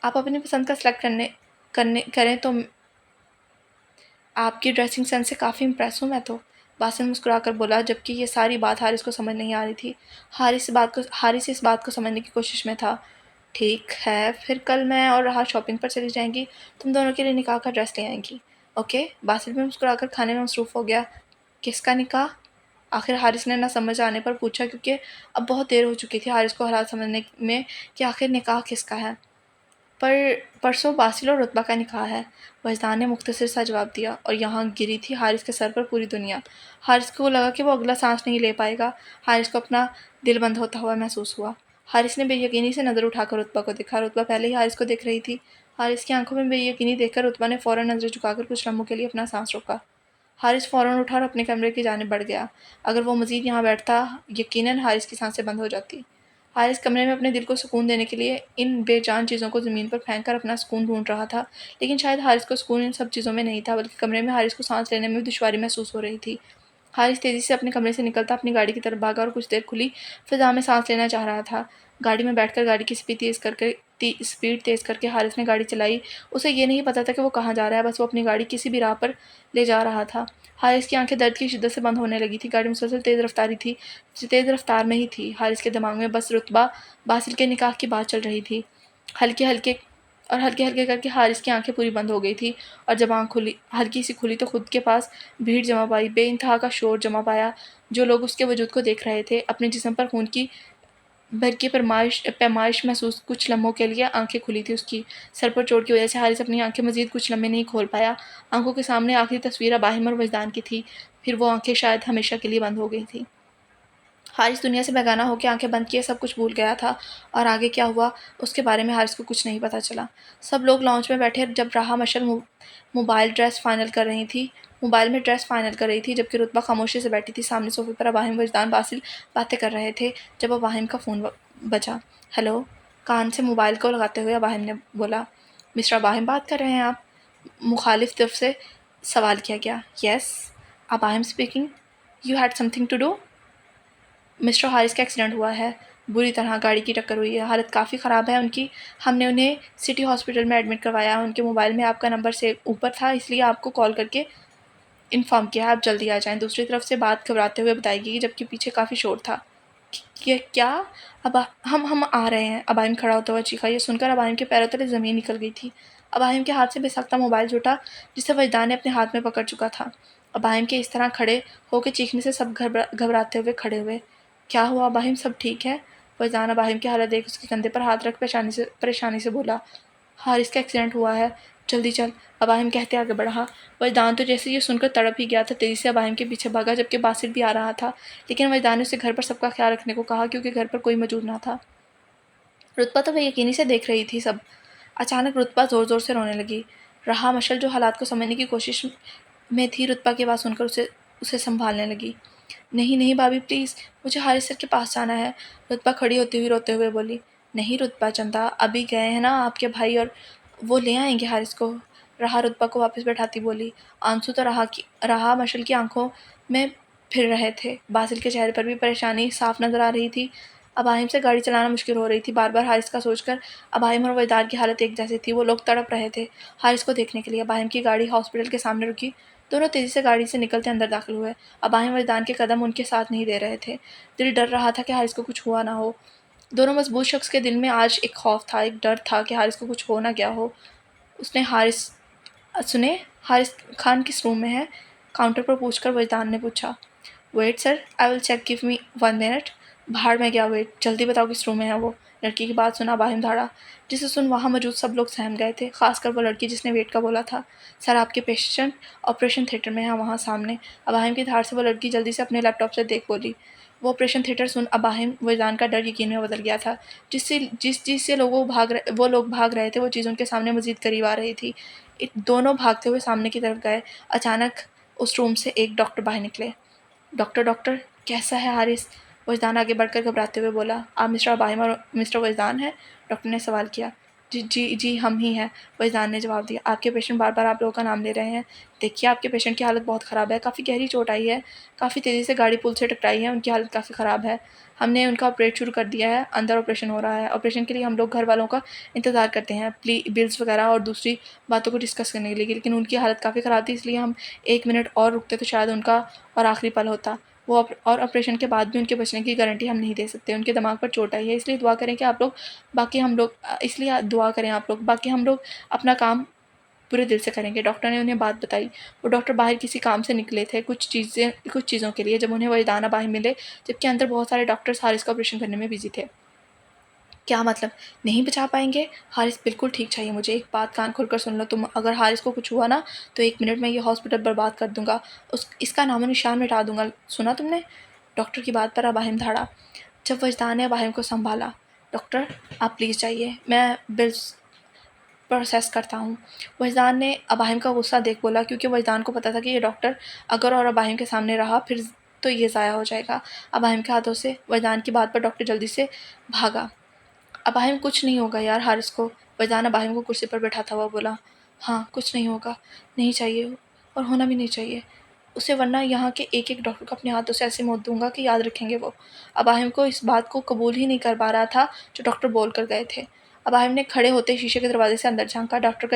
A: आप अपनी पसंद का सिलेक्ट करें तो आपकी ड्रेसिंग सेंस से काफ़ी इम्प्रेस हूँ मैं तो। बासिल मुस्कुराकर बोला, जबकि ये सारी बात हारिस को समझ नहीं आ रही थी। हारिस इस बात को समझने की कोशिश में था। ठीक है, फिर कल मैं और राह शॉपिंग पर चली जाएंगी। तुम दोनों के लिए निकाह का ड्रेस ले आएंगी। ओके। बासिल भी मुस्कुराकर खाने में मसरूफ़ हो गया। किसका निकाह? आखिर हारिस ने ना समझ आने पर पूछा, क्योंकि अब बहुत देर हो चुकी थी हारिस को हालात समझने में कि आखिर निकाह किसका है। परसों बासिल और रुतबा का निकाह है। वजदान ने मुख्तसर सा जवाब दिया, और यहाँ गिरी थी हारिस के सर पर पूरी दुनिया। हारिस को लगा कि वो अगला सांस नहीं ले पाएगा। हारिस को अपना दिल बंद होता हुआ महसूस हुआ। हारिस ने बेयकीनी से नज़र उठाकर रुतबा को देखा। रुतबा पहले ही हारिस को देख रही थी। हारिस की आंखों में बेयकीनी देखकर रुतबा ने फ़ौरन नज़रें झुकाकर कुछ लम्हों के लिए अपना सांस रोका। हारिस फ़ौरन उठा और अपने कमरे की जानिब बढ़ गया। अगर वो मज़ीद यहाँ बैठता, यकीनन हारिस की सांसें बंद हो जाती। हारिस कमरे में अपने दिल को सुकून देने के लिए इन बेजान चीज़ों को ज़मीन पर फेंक कर अपना सुकून ढूंढ रहा था, लेकिन शायद हारिस को सुकून इन सब चीज़ों में नहीं था, बल्कि कमरे में हारिस को सांस लेने में दुश्वारी महसूस हो रही थी। हारिस तेज़ी से अपने कमरे से निकलता अपनी गाड़ी की तरफ भागा और कुछ देर खुली फ़िज़ा में सांस लेना चाह रहा था। गाड़ी में बैठकर गाड़ी की स्पीड तेज़ करके हारिस ने गाड़ी चलाई। उसे ये नहीं पता था कि वो कहाँ जा रहा है, बस वो अपनी गाड़ी किसी भी राह पर ले जा रहा था। हारिस की आंखें दर्द की शिद्दत से बंद होने लगी थी। गाड़ी मुसलसल तेज़ रफ्तार में ही थी। हारिस के दिमाग में बस रुतबा बासिल के निकाह की बात चल रही थी। हल्के हल्के हल्के हल्के करके हारिस की आंखें पूरी बंद हो गई थी, और जब आँख खुली, हल्की सी खुली, तो खुद के पास भीड़ जमा पाई, बेइंतहा का शोर जमा पाया। जो लोग उसके वजूद को देख रहे थे, अपने जिस्म पर खून की भर की पैमाइश महसूस। कुछ लम्हों के लिए आंखें खुली थी उसकी। सर पर चोट की वजह से हारिस अपनी आंखें मजीद कुछ लम्हे नहीं खोल पाया। आंखों के सामने आखिरी तस्वीर अबाहिम और वजदान की थी। फिर वो आंखें शायद हमेशा के लिए बंद हो गई थी। हारिस दुनिया से बेगाना होकर आंखें बंद किए सब कुछ भूल गया था और आगे क्या हुआ उसके बारे में हारिस को कुछ नहीं पता चला। सब लोग लॉन्च में बैठे जब राहा मशल मोबाइल में ड्रेस फाइनल कर रही थी जबकि रुतबा खामोशी से बैठी थी सामने सोफे पर। अबाहिम वजदान बासिल बातें कर रहे थे जब अबाहिम का फ़ोन बजा। हेलो, कान से मोबाइल को लगाते हुए अबाहिम ने बोला। मिस्टर अबाहिम बात कर रहे हैं आप? मुखालिफ तरफ से सवाल किया गया। यस, अबाहिम speaking. You had something to do? Mister Harris का एक्सीडेंट हुआ है, बुरी तरह गाड़ी की टक्कर हुई है, हालत काफ़ी ख़राब है उनकी। हमने उन्हें सिटी हॉस्पिटल में एडमिट करवाया है। उनके मोबाइल में आपका नंबर से ऊपर था इसलिए आपको कॉल करके इन्फॉर्म किया है, आप जल्दी आ जाएं। दूसरी तरफ से बात घबराते हुए बताई गई जबकि पीछे काफ़ी शोर था। क्या? अब हम आ रहे हैं, अबाहिम खड़ा होता हुआ चीखा। ये सुनकर अबाहिम के पैरों तले ज़मीन निकल गई थी। अबाहिम के हाथ से बेसाख्ता मोबाइल छूटा जिसे वजदान ने अपने हाथ में पकड़ चुका था। अबाहिम के इस तरह खड़े होकर चीखने से सब घबराते हुए खड़े हुए। क्या हुआ अबाहिम, सब ठीक है? वजदान अबाहिम की हालत देख उसके कंधे पर हाथ रख परेशानी से बोला। हारिस का एक्सीडेंट हुआ है, जल्दी चल, अबाहिम कहते आगे बढ़ा। वजदान तो जैसे ये सुनकर तड़प ही गया था, तेज़ी से अबाहिम के पीछे भागा जबकि बासिल भी आ रहा था। लेकिन वजदान ने उसे घर पर सबका ख्याल रखने को कहा क्योंकि घर पर कोई मौजूद ना था। रुतबा तो बेयकीनी से देख रही थी सब। अचानक रुतबा ज़ोर ज़ोर से रोने लगी। राहा मशल जो हालात को समझने की कोशिश में थी रुतबा की आवाज़ सुनकर उसे संभालने लगी। नहीं नहीं भाभी प्लीज़, मुझे हारिस सर के पास जाना है, रुतबा खड़ी होती हुई रोते हुए बोली। नहीं रुतबा चंदा, अभी गए हैं ना आपके भाई और वो ले आएंगे हारिस को। राहा रुतबा को वापस बैठाती बोली। आंसू तो राहा मशल की आंखों में फिर रहे थे। बासिल के चेहरे पर भी परेशानी साफ नजर आ रही थी। अबाहिम से गाड़ी चलाना मुश्किल हो रही थी। बार बार हारिस का सोचकर अबाहिम और वजदान की हालत एक जैसी थी। वो लोग तड़प रहे थे हारिस को देखने के लिए। अबाहिम की गाड़ी हॉस्पिटल के सामने रुकी। दोनों तेज़ी से गाड़ी से निकलते अंदर दाखिल हुए। अबाहिम वजदान के कदम उनके साथ नहीं दे रहे थे। दिल डर रहा था कि हारिस को कुछ हुआ ना हो। दोनों मजबूत शख्स के दिल में आज एक खौफ था, एक डर था कि हारिस को कुछ हो ना गया हो। उसने हारिस खान किस रूम में है? काउंटर पर पूछकर वजदान ने पूछा। Wait sir, I will check, give me 1 minute. भाड़ में गया वेट, जल्दी बताओ किस रूम में है वो? लड़की की बात सुना अबाहिम धाड़ा, जिसे सुन वहाँ मौजूद सब लोग सहम गए थे, खासकर वो लड़की जिसने वेट का बोला था। सर आपके पेशेंट ऑपरेशन थिएटर में है वहाँ सामने। अबाहिम की धाड़ से वो लड़की जल्दी से अपने लैपटॉप से देख बोली। वो ऑपरेशन थिएटर सुन अबाहिम वजदान का डर यकीन में बदल गया था। जिससे वो लोग भाग रहे थे वो चीज़ उनके सामने मजीद करीब आ रही थी। दोनों भागते हुए सामने की तरफ गए। अचानक उस रूम से एक डॉक्टर बाहर निकले। डॉक्टर कैसा है हारिस? वजदान आगे बढ़कर घबराते हुए बोला। आप मिस्टर अबाहिम और मिस्टर वजदान हैं? डॉक्टर ने सवाल किया। जी जी जी, हम ही हैं, वजदान ने जवाब दिया। आपके पेशेंट बार बार आप लोगों का नाम ले रहे हैं। देखिए आपके पेशेंट की हालत बहुत ख़राब है, काफ़ी गहरी चोट आई है, काफ़ी तेज़ी से गाड़ी पुल से टकराई है, उनकी हालत काफ़ी ख़राब है। हमने उनका ऑपरेट शुरू कर दिया है, अंदर ऑपरेशन हो रहा है। ऑपरेशन के लिए हम लोग घर वालों का इंतज़ार करते हैं बिल्स वगैरह और दूसरी बातों को डिस्कस करने के लिए, लेकिन उनकी हालत काफ़ी ख़राब थी इसलिए हम 1 मिनट और रुकते तो शायद उनका और आखिरी पल होता। और ऑपरेशन के बाद भी उनके बचने की गारंटी हम नहीं दे सकते। उनके दिमाग पर चोट आई है, इसलिए दुआ करें कि आप लोग इसलिए दुआ करें आप लोग, बाकी हम लोग अपना काम पूरे दिल से करेंगे। डॉक्टर ने उन्हें बात बताई। वो डॉक्टर बाहर किसी काम से निकले थे कुछ चीज़ों के लिए जब उन्हें वजदान बाहर मिले, जबकि अंदर बहुत सारे डॉक्टर्स हारिस का ऑपरेशन करने में बिजी थे। क्या मतलब, नहीं बचा पाएंगे? हारिस बिल्कुल ठीक चाहिए मुझे। एक बात कान खोलकर सुन लो तुम, अगर हारिस को कुछ हुआ ना तो 1 मिनट में ये हॉस्पिटल बर्बाद कर दूंगा, इसका नामो निशान मिटा दूंगा। सुना तुमने? डॉक्टर की बात पर अबाहिम धाड़ा। जब वजदान ने अबाहिम को संभाला। डॉक्टर आप प्लीज़ जाइए, मैं बिल्स प्रोसेस करता हूँ। वजदान ने अबाहिम का गुस्सा देख बोला क्योंकि वजदान को पता था कि ये डॉक्टर अगर और अबाहिम के सामने रहा फिर तो ये ज़ाया हो जाएगा। अबाहिम के हाथों से वजदान की बात पर डॉक्टर जल्दी से भागा। अबाहिम कुछ नहीं होगा यार हारिस को, वजदान अबाहिम को कुर्सी पर बैठाता हुआ बोला। हाँ कुछ नहीं होगा, नहीं चाहिए और होना भी नहीं चाहिए उसे, वरना यहाँ के एक एक डॉक्टर को अपने हाथों से ऐसे मौत दूंगा कि याद रखेंगे वो। अबाहिम को इस बात को कबूल ही नहीं कर पा रहा था जो डॉक्टर बोल कर गए थे। अबाहिम ने खड़े होते ही शीशे के दरवाजे से अंदर झांका। डॉक्टर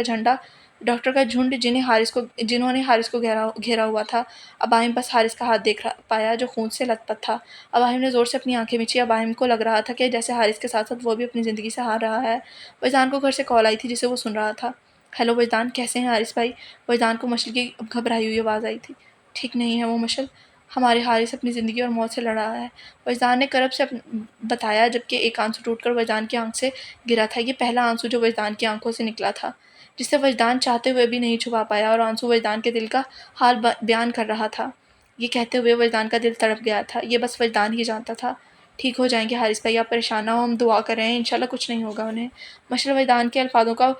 A: का झुंड जिन्होंने हारिस को घेरा हुआ था। अबाहिम बस हारिस का हाथ देख पाया जो खून से लथपथ था। अबाहिम ने ज़ोर से अपनी आंखें मिची। अबाहिम को लग रहा था कि जैसे हारिस के साथ साथ वो भी अपनी ज़िंदगी से हार रहा है। वजदान को घर से कॉल आई थी जिसे वो सुन रहा था। हेलो वजदान, कैसे हैं हारिस भाई? वजदान को मशल की घबराई हुई आवाज़ आई थी। ठीक नहीं है वो मशल, हमारे हारिस अपनी ज़िंदगी और मौत से लड़ रहा है, वजदान ने करब से बताया जबकि एक आंसू टूटकर वजदान की आंख से गिरा था। ये पहला आंसू जो वजदान की आंखों से निकला था, जिसे वजदान चाहते हुए भी नहीं छुपा पाया, और आंसू वजदान के दिल का हाल बयान कर रहा था। ये कहते हुए वजदान का दिल तड़प गया था। ये बस वजदान ही जानता था। ठीक हो जाएंगे हारिस भाई, आप परेशान ना हो, हम दुआ कर रहे हैं, इंशाल्लाह कुछ नहीं होगा उन्हें। मशल वजदान के अल्फाजों का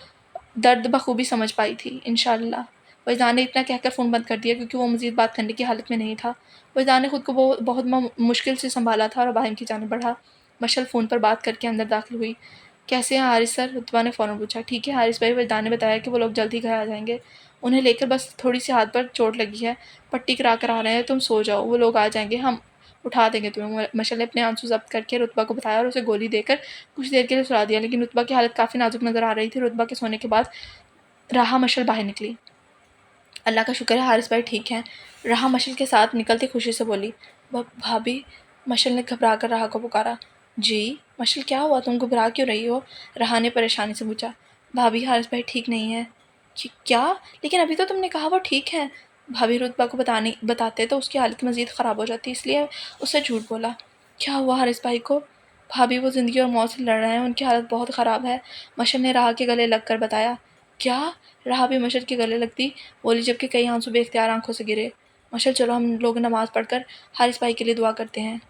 A: दर्द बखूबी समझ पाई थी। इंशाल्लाह। वजदान ने इतना कहकर फ़ोन बंद कर दिया क्योंकि वो मज़ीद बात करने की हालत में नहीं था। वजदान ने खुद को बहुत मुश्किल से संभाला था और अबाहिम की जानिब बढ़ा। मशल फ़ोन पर बात करके अंदर दाखिल हुई। कैसे हैं हारिस सर? रुतबा ने फ़ौरन पूछा। ठीक है हारिस भाई, वजदान ने बताया कि वो लोग जल्द ही घर आ जाएंगे। उन्हें लेकर बस थोड़ी सी हाथ पर चोट लगी है, पट्टी करा कर आ रहे हैं, तुम सो जाओ, वो लोग आ जाएंगे, हम उठा देंगे तुम्हें। मशल ने अपने आंसू ज़ब्त करके रुतबा को बताया और उसे गोली देकर कुछ देर के लिए सुला दिया, लेकिन रुतबा की हालत काफ़ी नाजुक नज़र आ रही थी। रुतबा के सोने के बाद राहा मशल बाहर निकली। अल्लाह का शुक्र है हारिस भाई ठीक हैं, राहा मशल के साथ निकलती खुशी से बोली। भाभी, मशल ने घबरा कर राहा को पुकारा। जी मशल, क्या हुआ, तुम घबरा क्यों रही हो? राहा ने परेशानी से पूछा। भाभी, हारिस भाई ठीक नहीं है। क्या? लेकिन अभी तो तुमने कहा वो ठीक है। भाभी, रुतबा को बताते तो उसकी हालत मज़ीद ख़राब हो जाती, इसलिए उससे झूठ बोला। क्या हुआ हारिस भाई को? भाभी, वो ज़िंदगी और मौत से लड़ रहे हैं, उनकी हालत बहुत ख़राब है, मशल ने राहा के गले लग कर बताया। क्या? राहा भी मशल के गले लगती बोली, जबकि कई आंसू बेख्तियार आंखों से गिरे। मशल, चलो हम लोग नमाज़ पढ़कर हारिस भाई के लिए दुआ करते हैं।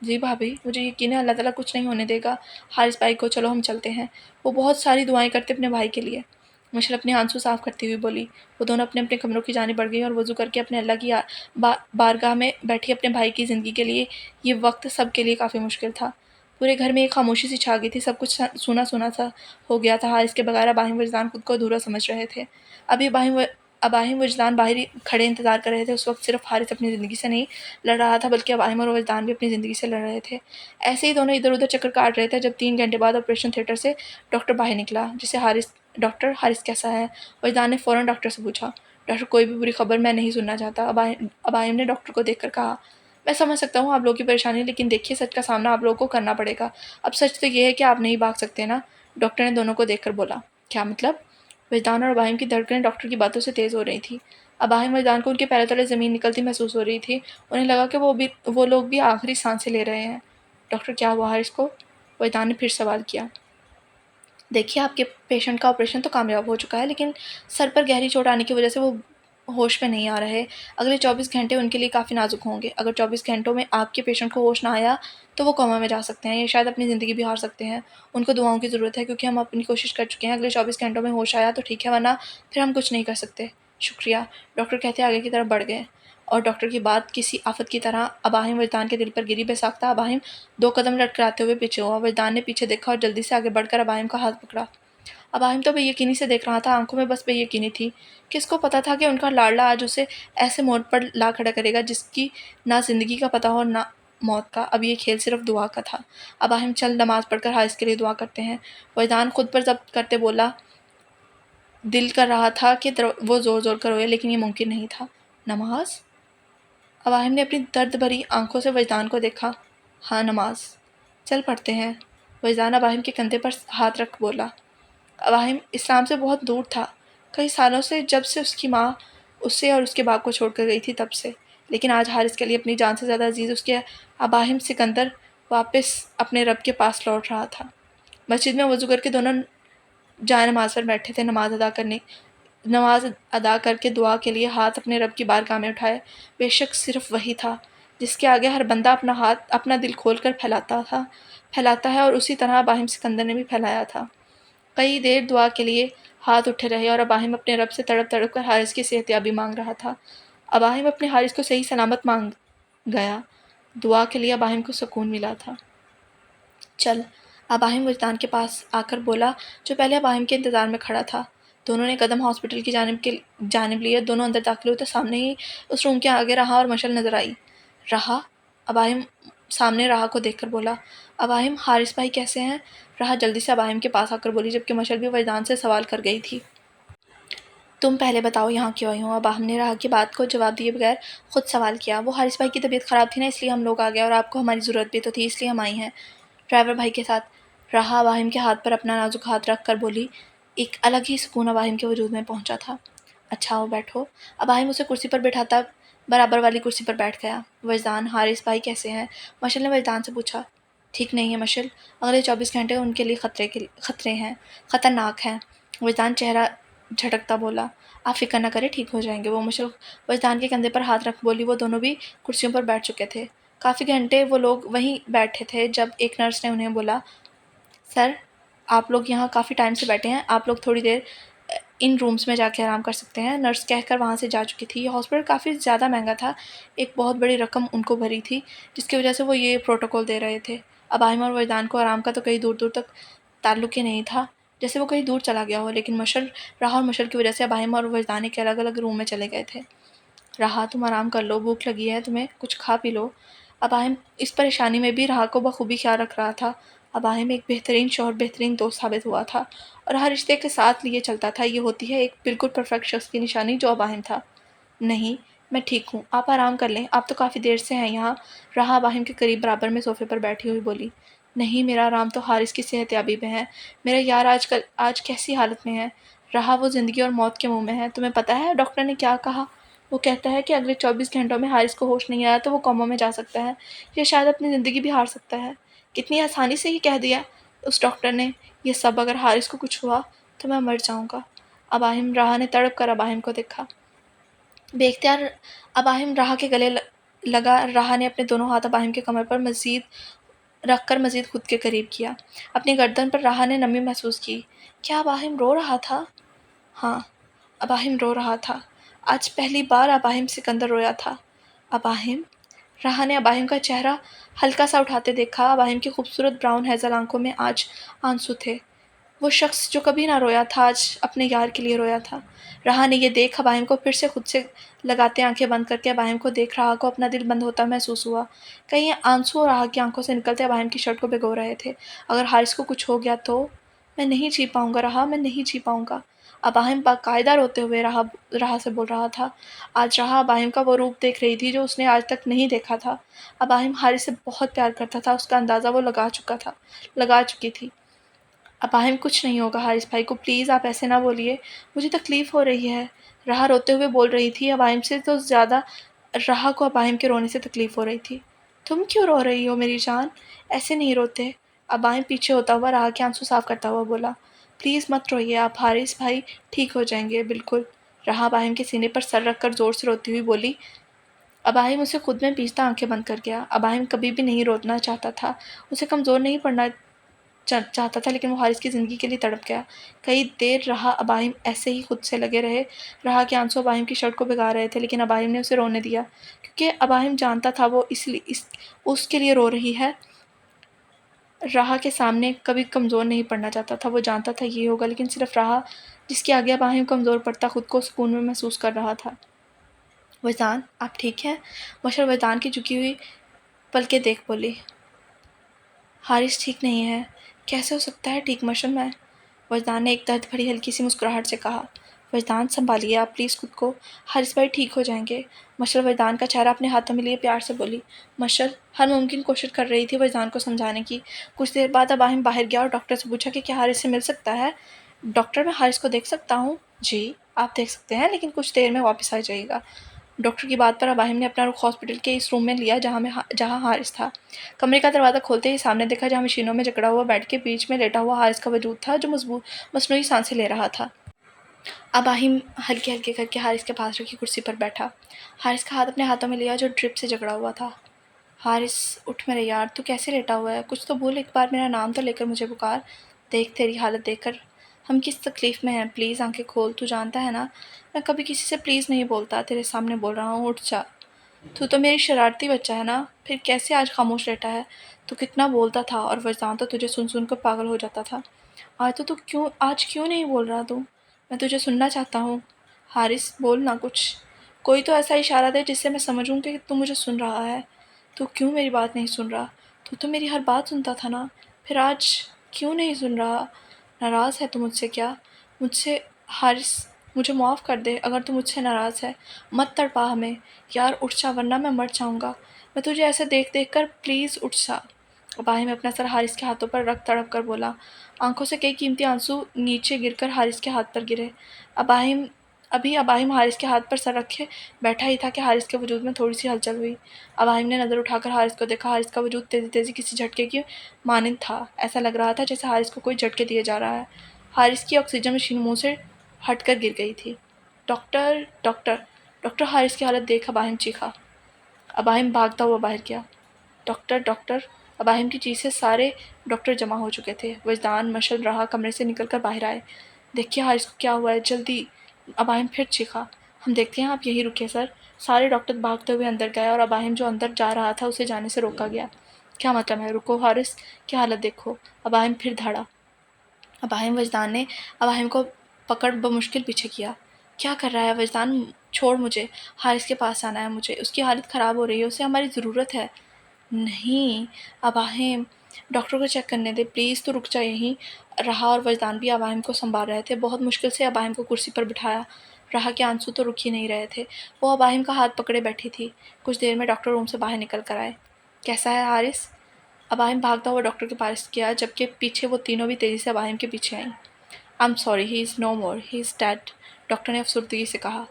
A: जी भाभी, मुझे यकीन है अल्लाह ताला कुछ नहीं होने देगा हारिस भाई को, चलो हम चलते हैं। वो बहुत सारी दुआएं करते अपने भाई के लिए। मशल अपने आंसू साफ करती हुई बोली। वो दोनों अपने अपने कमरों की जानिब बढ़ गई और वज़ू करके अपने अल्लाह की बारगाह में बैठी अपने भाई की ज़िंदगी के लिए। ये वक्त सब के लिए काफ़ी मुश्किल था। पूरे घर में एक खामोशी सी छा गई थी, सब कुछ सुना सुना सा हो गया था। हारिस के बगैर अबाहिम वजदान खुद को अधूरा समझ रहे थे। अभी अबाहिम वजदान बाहर ही खड़े इंतज़ार कर रहे थे। उस वक्त सिर्फ हारिस अपनी ज़िंदगी से नहीं लड़ रहा था, बल्कि अबाहिम और वजदान भी अपनी ज़िंदगी से लड़ रहे थे। ऐसे ही दोनों इधर उधर चक्कर काट रहे थे जब 3 घंटे बाद ऑपरेशन थिएटर से डॉक्टर बाहर निकला, जिसे डॉक्टर, हारिस कैसा है? वजदान ने फ़ौरन डॉक्टर से पूछा। डॉक्टर, कोई भी बुरी खबर मैं नहीं सुनना चाहता, अबाहिम ने डॉक्टर को देखकर कहा। मैं समझ सकता हूँ आप लोगों की परेशानी, लेकिन देखिए सच का सामना आप लोगों को करना पड़ेगा। अब सच तो ये है कि आप नहीं भाग सकते ना? डॉक्टर ने दोनों को देखकर बोला। क्या मतलब? वजदान और अबाहिम की धड़कनें डॉक्टर की बातों से तेज़ हो रही थी। अबाहिम वजदान को उनके पैरों तले ज़मीन निकलती महसूस हो रही थी। उन्हें लगा कि वो लोग भी आखिरी सांसें ले रहे हैं। डॉक्टर, क्या हुआ हारिस को? वजदान ने फिर सवाल किया। देखिए, आपके पेशेंट का ऑपरेशन तो कामयाब हो चुका है, लेकिन सर पर गहरी चोट आने की वजह से वो होश में नहीं आ रहे। अगले 24 घंटे उनके लिए काफ़ी नाजुक होंगे। अगर 24 घंटों में आपके पेशेंट को होश ना आया तो वो कोमा में जा सकते हैं, या शायद अपनी ज़िंदगी भी हार सकते हैं। उनको दुआओं की ज़रूरत है, क्योंकि हम अपनी कोशिश कर चुके हैं। अगले 24 घंटों में होश आया तो ठीक है, वरना फिर हम कुछ नहीं कर सकते। शुक्रिया, डॉक्टर कहते आगे की तरफ बढ़ गए। और डॉक्टर की बात किसी आफत की तरह अबाहिम वजदान के दिल पर गिरी। बेसाख्ता अबाहिम 2 कदम लटखड़ाते हुए पीछे हुआ। वजदान ने पीछे देखा और जल्दी से आगे बढ़कर अबाहिम का हाथ पकड़ा। अबाहिम तो बेयकीनी से देख रहा था, आंखों में बस बेयकीनी थी। किसको पता था कि उनका लाडला आज उसे ऐसे मोड़ पर ला खड़ा करेगा जिसकी ना ज़िंदगी का पता हो ना मौत का। अब ये खेल सिर्फ दुआ का था। अबाहिम, चल नमाज़ पढ़कर हारिस के लिए दुआ करते हैं। वजदान खुद पर ज़ब्त करते बोला। दिल कर रहा था कि वो ज़ोर ज़ोर कर रोए, लेकिन ये मुमकिन नहीं था। नमाज? अबाहिम ने अपनी दर्द भरी आंखों से वजदान को देखा। हाँ, नमाज। चल पढ़ते हैं। वजदान अबाहिम के कंधे पर हाथ रख बोला। अबाहिम इस्लाम से बहुत दूर था, कई सालों से, जब से उसकी माँ उसे और उसके बाप को छोड़कर गई थी तब से। लेकिन आज हारिस के लिए अपनी जान से ज़्यादा अजीज़ उसके अबाहिम सिकंदर वापस अपने रब के पास लौट रहा था। मस्जिद में वज़ू करके दोनों जाए नमाज पर बैठे थे। नमाज अदा करके दुआ के लिए हाथ अपने रब की बारगाह में उठाए। बेशक सिर्फ वही था जिसके आगे हर बंदा अपना दिल खोल कर फैलाता है, और उसी तरह अबाहिम सिकंदर ने भी फैलाया था। कई देर दुआ के लिए हाथ उठे रहे और अबाहिम अपने रब से तड़प तड़प कर हारिस की सेहतयाबी मांग रहा था। अबाहिम अपने हारिस को सही सलामत मांग गया। दुआ के लिए अबाहिम को सुकून मिला था। चल, अबाहिम वजदान के पास आकर बोला, जो पहले अबाहिम के इंतज़ार में खड़ा था। दोनों ने कदम हॉस्पिटल की जानिब लिए। दोनों अंदर दाखिल हुए तो सामने ही उस रूम के आगे राहा और मशल नजर आई। राहा? अबाहिम सामने राहा को देखकर बोला। अबाहिम, हारिस भाई कैसे हैं? राहा जल्दी से अबाहिम के पास आकर बोली, जबकि मशल भी वजदान से सवाल कर गई थी। तुम पहले बताओ यहाँ क्यों आई हो? अबाहिम ने राहा की बात को जवाब दिए बगैर खुद सवाल किया। वो हारिस भाई की तबीयत ख़राब थी ना, इसलिए हम लोग आ गए, और आपको हमारी ज़रूरत भी तो थी, इसलिए हम आई हैं ड्राइवर भाई के साथ। राहा अबाहिम के हाथ पर अपना नाजुक हाथ रख कर बोली। एक अलग ही सुकून अबाहिम के वजूद में पहुंचा था। अच्छा आओ बैठो। अबाहिम उसे कुर्सी पर बिठाता बराबर वाली कुर्सी पर बैठ गया। वजदान, हारिस भाई कैसे हैं? मशल ने वजदान से पूछा। ठीक नहीं है मशल, अगले 24 घंटे उनके लिए खतरे हैं, ख़तरनाक हैं। वजदान चेहरा झटकता बोला। आप फ़िक्र ना करें, ठीक हो जाएंगे वो। मुशल वजदान के कंधे पर हाथ रख बोली। वो दोनों भी कुर्सियों पर बैठ चुके थे। काफ़ी घंटे वो लोग वहीं बैठे थे जब एक नर्स ने उन्हें बोला, सर आप लोग यहाँ काफ़ी टाइम से बैठे हैं, आप लोग थोड़ी देर इन रूम्स में जाके आराम कर सकते हैं। नर्स कहकर वहाँ से जा चुकी थी। ये हॉस्पिटल काफ़ी ज़्यादा महंगा था, एक बहुत बड़ी रकम उनको भरी थी जिसकी वजह से वो ये प्रोटोकॉल दे रहे थे। अब आहिम और वजदान को आराम का तो कहीं दूर दूर तक ताल्लुक़ ही नहीं था, जैसे वो कहीं दूर चला गया हो। लेकिन राह और मशल की वजह से अब आहिम और वजदान के अलग अलग रूम में चले गए थे। राह तुम आराम कर लो, भूख लगी है तुम्हें, कुछ खा पी लो। अबाहिम इस परेशानी में भी राह को बखूबी ख्याल रख रहा था। अबाहिम एक बेहतरीन शौहर, बेहतरीन दोस्त साबित हुआ था और हर रिश्ते के साथ लिए चलता था। ये होती है एक बिल्कुल परफेक्ट शख्स की निशानी, जो अबाहिम था। नहीं, मैं ठीक हूँ, आप आराम कर लें, आप तो काफ़ी देर से हैं यहाँ। राह अबाहिम के करीब बराबर में सोफे पर बैठी हुई बोली। नहीं, मेरा आराम तो हारिस की सेहतयाबी में है। मेरा यार आज कैसी हालत में है। राह वो ज़िंदगी और मौत के मुँह में है। तुम्हें पता है डॉक्टर ने क्या कहा? वो कहता है कि अगले 24 घंटों में हारिस को होश नहीं आया तो वो कोमा में जा सकता है, या शायद अपनी ज़िंदगी भी हार सकता है। कितनी आसानी से ये कह दिया उस डॉक्टर ने। ये सब अगर हारिस को कुछ हुआ तो मैं मर जाऊँगा। अबाहिम राह ने तड़प कर अबाहिम को देखा। बेख्तियार अबाहिम राह के गले लगा। राह ने अपने दोनों हाथ अबाहिम के कमर पर मज़ीद खुद के करीब किया। अपनी गर्दन पर राह ने नमी महसूस की। क्या अबाहिम रो रहा था? हाँ, अबाहिम रो रहा था। आज पहली बार अबाहिम सिकंदर रोया था। अबाहिम? राह ने अबाहिम का चेहरा हल्का सा उठाते देखा। अबाहिम की खूबसूरत ब्राउन हेज़ल आंखों में आज आंसू थे। वो शख्स जो कभी ना रोया था, आज अपने यार के लिए रोया था। राह ने ये देख अबाहिम को फिर से खुद से लगाते आंखें बंद करके अबाहिम को देख राह को अपना दिल बंद होता महसूस हुआ। कहीं आंसू राह की आंखों से निकलते अबाहिम की शर्ट को भिगो रहे थे। अगर हारिस को कुछ हो गया तो? मैं नहीं जी पाऊँगा राह, मैं नहीं जी पाऊँगा। अबाहिम बाकायदा रोते हुए राह से बोल रहा था। आज राह अबाहिम का वो रूप देख रही थी जो उसने आज तक नहीं देखा था। अबाहिम हारिस से बहुत प्यार करता था, उसका अंदाज़ा वो लगा चुकी थी। अबाहिम, कुछ नहीं होगा हारिस भाई को, प्लीज़ आप ऐसे ना बोलिए, मुझे तकलीफ़ हो रही है। राह रोते हुए बोल रही थी। अबाहिम से तो ज़्यादा राह को अबाहिम के रोने से तकलीफ़ हो रही थी। तुम क्यों रो रही हो मेरी जान? ऐसे नहीं रोते। अबाहिम पीछे होता हुआ राह के आंसू साफ़ करता हुआ बोला। प्लीज़ मत रोइए आप, हारिस भाई ठीक हो जाएंगे बिल्कुल। राह अबाहिम के सीने पर सर रखकर ज़ोर से रोती हुई बोली। अबाहिम उसे खुद में पीसता आंखें बंद कर गया। अबाहिम कभी भी नहीं रोना चाहता था, उसे कमज़ोर नहीं पड़ना चाहता था, लेकिन वो हारिस की ज़िंदगी के लिए तड़प गया। कई देर रहा अबाहिम ऐसे ही खुद से लगे रहे। राह के आंसू अबाहिम की शर्ट को भिगा रहे थे, लेकिन अबाहिम ने उसे रोने दिया, क्योंकि अबाहिम जानता था वो उसके लिए रो रही है। राह के सामने कभी कमज़ोर नहीं पड़ना चाहता था। वो जानता था ये होगा, लेकिन सिर्फ राह, जिसके आगे अबाहिम कमज़ोर पड़ता, खुद को सुकून में महसूस कर रहा था। वज़दान, आप ठीक हैं? मशर वज़दान की झुकी हुई पलकें देख बोली। हारिस ठीक नहीं है। कैसे हो सकता है ठीक मशर? मैं वजदान ने एक दर्द भरी हल्की सी मुस्कुराहट से कहा। वजदान, संभालिए आप प्लीज़ खुद को, हारिस भाई ठीक हो जाएंगे। मशर वजदान का चेहरा अपने हाथों में लिए प्यार से बोली। मशर हर मुमकिन कोशिश कर रही थी वजदान को समझाने की। कुछ देर बाद अबाहिम बाहर गया और डॉक्टर से पूछा कि क्या हारिस से मिल सकता है? डॉक्टर, मैं हारिस को देख सकता हूँ? जी, आप देख सकते हैं, लेकिन कुछ देर में वापस आ जाइएगा। डॉक्टर की बात पर अबाहिम ने अपना रुख हॉस्पिटल के इस रूम में लिया जहाँ हारिस था। कमरे का दरवाज़ा खोलते ही सामने देखा जहाँ मशीनों में जकड़ा हुआ बेड के बीच में लेटा हुआ हारिस का वजूद था, जो मसनूई सांसें ले रहा था। अबाहिम हल्के हल्के करके हारिस के पास रखी कुर्सी पर बैठा। हारिस का हाथ अपने हाथों में लिया जो ड्रिप से जकड़ा हुआ था। हारिस, उठ मेरे यार, तू कैसे लेटा हुआ है? कुछ तो बोल, एक बार मेरा नाम तो लेकर मुझे पुकार। देख तेरी हालत देखकर हम किस तकलीफ़ में हैं, प्लीज़ आंखें खोल। तू जानता है ना, मैं कभी किसी से प्लीज़ नहीं बोलता, तेरे सामने बोल रहा हूँ, उठ जा। तू तो मेरी शरारती बच्चा है ना, फिर कैसे आज खामोश लेटा है? तू कितना बोलता था और वजदान तो तुझे सुन कर पागल हो जाता था। आज क्यों नहीं बोल रहा तू? मैं तुझे सुनना चाहता हूँ। हारिस, बोल ना कुछ। कोई तो ऐसा इशारा दे जिससे मैं समझूँ कि तू मुझे सुन रहा है। तू क्यों मेरी बात नहीं सुन रहा? तू तो मेरी हर बात सुनता था ना, फिर आज क्यों नहीं सुन रहा? नाराज़ है तू मुझसे क्या? मुझसे? हारिस, मुझे माफ़ कर दे अगर तू मुझसे नाराज़ है। मत तड़पा हमें। यार उठ जा, वरना मैं मर जाऊँगा। मैं तुझे ऐसे देख देख कर, प्लीज़ उठ जा। अबाहिम अपना सर हारिस के हाथों पर रख तड़प कर बोला। आंखों से कई कीमती आंसू नीचे गिरकर हारिस के हाथ पर गिरे। अबाहिम हारिस के हाथ पर सर रखे बैठा ही था कि हारिस के वजूद में थोड़ी सी हलचल हुई। अबाहिम ने नज़र उठाकर हारिस को देखा। हारिस का वजूद तेज़ी तेज़ी किसी झटके की मानिंद था। ऐसा लग रहा था जैसे हारिस को कोई झटके दिए जा रहा है। हारिस की ऑक्सीजन मशीन मुँह से हट कर गिर गई थी। डॉक्टर डॉक्टर डॉक्टर हारिस की हालत देख अबाहिम चीखा। अबाहिम भागता हुआ बाहर गया। डॉक्टर डॉक्टर अबाहिम की चीज़ से सारे डॉक्टर जमा हो चुके थे। वजदान मशल रहा कमरे से निकल कर बाहर आए। देखिए हारिस को क्या हुआ है, जल्दी। अबाहिम फिर चीखा। हम देखते हैं, आप यहीं रुके सर। सारे डॉक्टर भागते हुए अंदर गए और अबाहिम जो अंदर जा रहा था उसे जाने से रोका गया। क्या मतलब है, रुको हारिस की हालत देखो। अबाहिम फिर धाड़ा। अबाहिम वजदान ने अबाहिम को पकड़ बमुश्किल पीछे किया। क्या कर रहा है वजदान, छोड़ मुझे, हारिस के पास आना है मुझे, उसकी हालत ख़राब हो रही है, उसे हमारी ज़रूरत है। नहीं अबाहिम, डॉक्टर को चेक करने दे प्लीज़, तो रुक जा यहीं। रहा और वजदान भी अबाहिम को संभाल रहे थे। बहुत मुश्किल से अबाहिम को कुर्सी पर बिठाया। रहा के आंसू तो रुक ही नहीं रहे थे। वो अबाहिम का हाथ पकड़े बैठी थी। कुछ देर में डॉक्टर रूम से बाहर निकल कर आए। कैसा है हारिस? अबाहिम भागता हुआ डॉक्टर के पास गया, जबकि पीछे वो तीनों भी तेज़ी से अबाहिम के पीछे आईं। I am sorry, he is no more, he is dead, doctor ने अफसुर्दगी से कहा।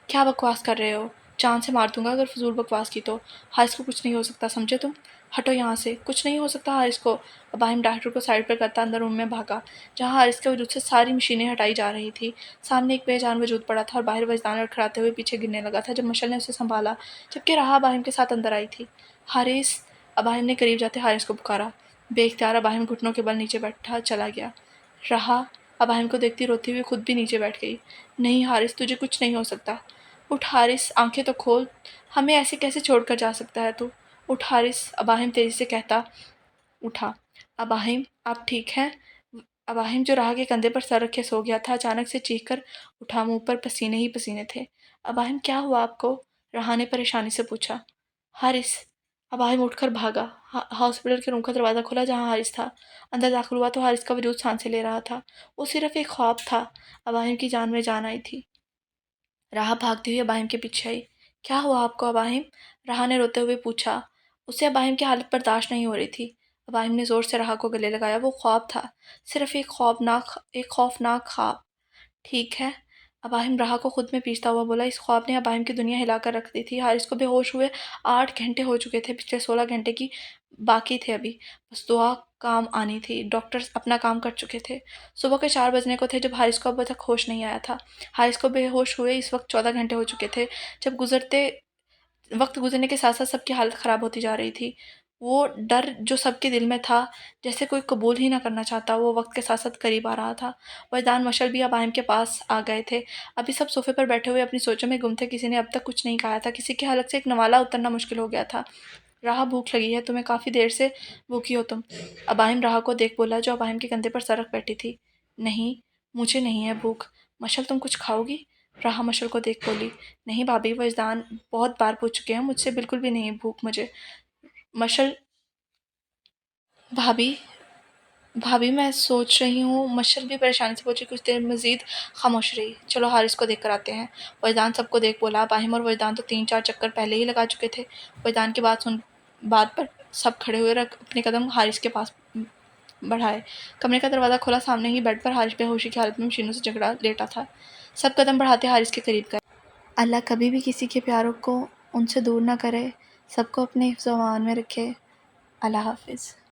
A: क्या बकवास कर रहे हो, जान से मार दूंगा अगर फजूल बकवास की तो। हारिस को कुछ नहीं हो सकता, समझे तुम। हटो यहाँ से, कुछ नहीं हो सकता हारिस को। अबाहिम डॉक्टर को साइड पर करता अंदर रूम में भागा, जहाँ हारिस के वजूद से सारी मशीनें हटाई जा रही थी। सामने एक बेजान वजूद पड़ा था और बाहर वजदान लड़खड़ाते हुए पीछे गिरने लगा था जब मशल ने उसे संभाला, जबकि राह अबाहिम के साथ अंदर आई थी। हारिस, अबाहिम ने करीब जाते हारिस को पुकारा। बेख्तियार अबाहिम घुटनों के बल नीचे बैठा चला गया। रहा अबाहिम को देखती रोती हुई खुद भी नीचे बैठ गई। नहीं हारिस, तुझे कुछ नहीं हो सकता। उठ हारिस, आंखें तो खोल, हमें ऐसे कैसे छोड़कर जा सकता है तू। उठ हारिस, अबाहिम तेजी से कहता उठा। अबाहिम, आप ठीक हैं? अबाहिम जो राह के कंधे पर सर रखे सो गया था, अचानक से चीख कर उठा। मुंह पर पसीने ही पसीने थे। अबाहिम, क्या हुआ आपको? राह ने परेशानी से पूछा। हारिस। अबाहिम उठकर भागा। हॉस्पिटल के रूम का दरवाज़ा खुला जहाँ हारिस था। अंदर दाखिल हुआ तो हारिस का वजूद सांसें ले रहा था। वो सिर्फ एक ख्वाब था। अबाहिम की जान में जान आई थी। राह भागती हुई अबाहिम के पीछे आई। क्या हुआ आपको अबाहिम? राह ने रोते हुए पूछा। उसे अबाहिम की हालत बर्दाश्त नहीं हो रही थी। अबाहिम ने ज़ोर से राह को गले लगाया। वो ख्वाब था, सिर्फ एक खौफनाक ख्वाब। ठीक है, अबाहिम राह को खुद में पीसता हुआ बोला। इस ख्वाब ने अबाहिम की दुनिया हिलाकर रख दी थी। हारिस को बेहोश हुए 8 घंटे हो चुके थे, पिछले 16 घंटे की बाकी थे अभी। बस दुआ काम आनी थी। डॉक्टर्स अपना काम कर चुके थे। सुबह के 4 बजने को थे जब हारिस को अब तक होश नहीं आया था। हारिस को बेहोश हुए इस वक्त 14 घंटे हो चुके थे। जब वक्त गुजरने के साथ साथ सबकी हालत ख़राब होती जा रही थी। वो डर जो सबके दिल में था, जैसे कोई कबूल ही ना करना चाहता, वो वक्त के साथ साथ करीब आ रहा था। वजदान मशल भी अबाहिम के पास आ गए थे। अभी सब सोफे पर बैठे हुए अपनी सोचों में गुम थे। किसी ने अब तक कुछ नहीं खाया था। किसी की हलक से एक नवाला उतरना मुश्किल हो गया था। राह, भूख लगी है तुम्हें, काफ़ी देर से भूखी हो तुम। अबाहिम राह को देख बोला, जो अबाहिम के कंधे पर सर रख बैठी थी। नहीं, मुझे नहीं है भूख। मशल, तुम कुछ खाओगी? राह मशल को देख बोली। नहीं भाभी, वजदान बहुत बार पूछ चुके हैं, मुझसे बिल्कुल भी नहीं भूख मुझे। मशल, भाभी भाभी मैं सोच रही हूँ। मशल भी परेशानी से पूछी। कुछ देर मजीद खामोश रही। चलो हारिस को देख कर आते हैं, वजदान सबको देख बोला। अबाहिम और वजदान तो 3-4 चक्कर पहले ही लगा चुके थे। वजदान की बात पर सब खड़े हुए रख अपने कदम हारिस के पास बढ़ाए। कमरे का दरवाज़ा खुला। सामने ही बेड पर हारिस बेहोशी की हालत में मशीनों से झगड़ा लेटा था। सब कदम बढ़ाते हारिस के करीब गए। अल्लाह कभी भी किसी के प्यारों को उनसे दूर ना करे, सबको अपने हिफ्ज़-ओ-अमान में रखे। अल्लाह हाफ़िज़।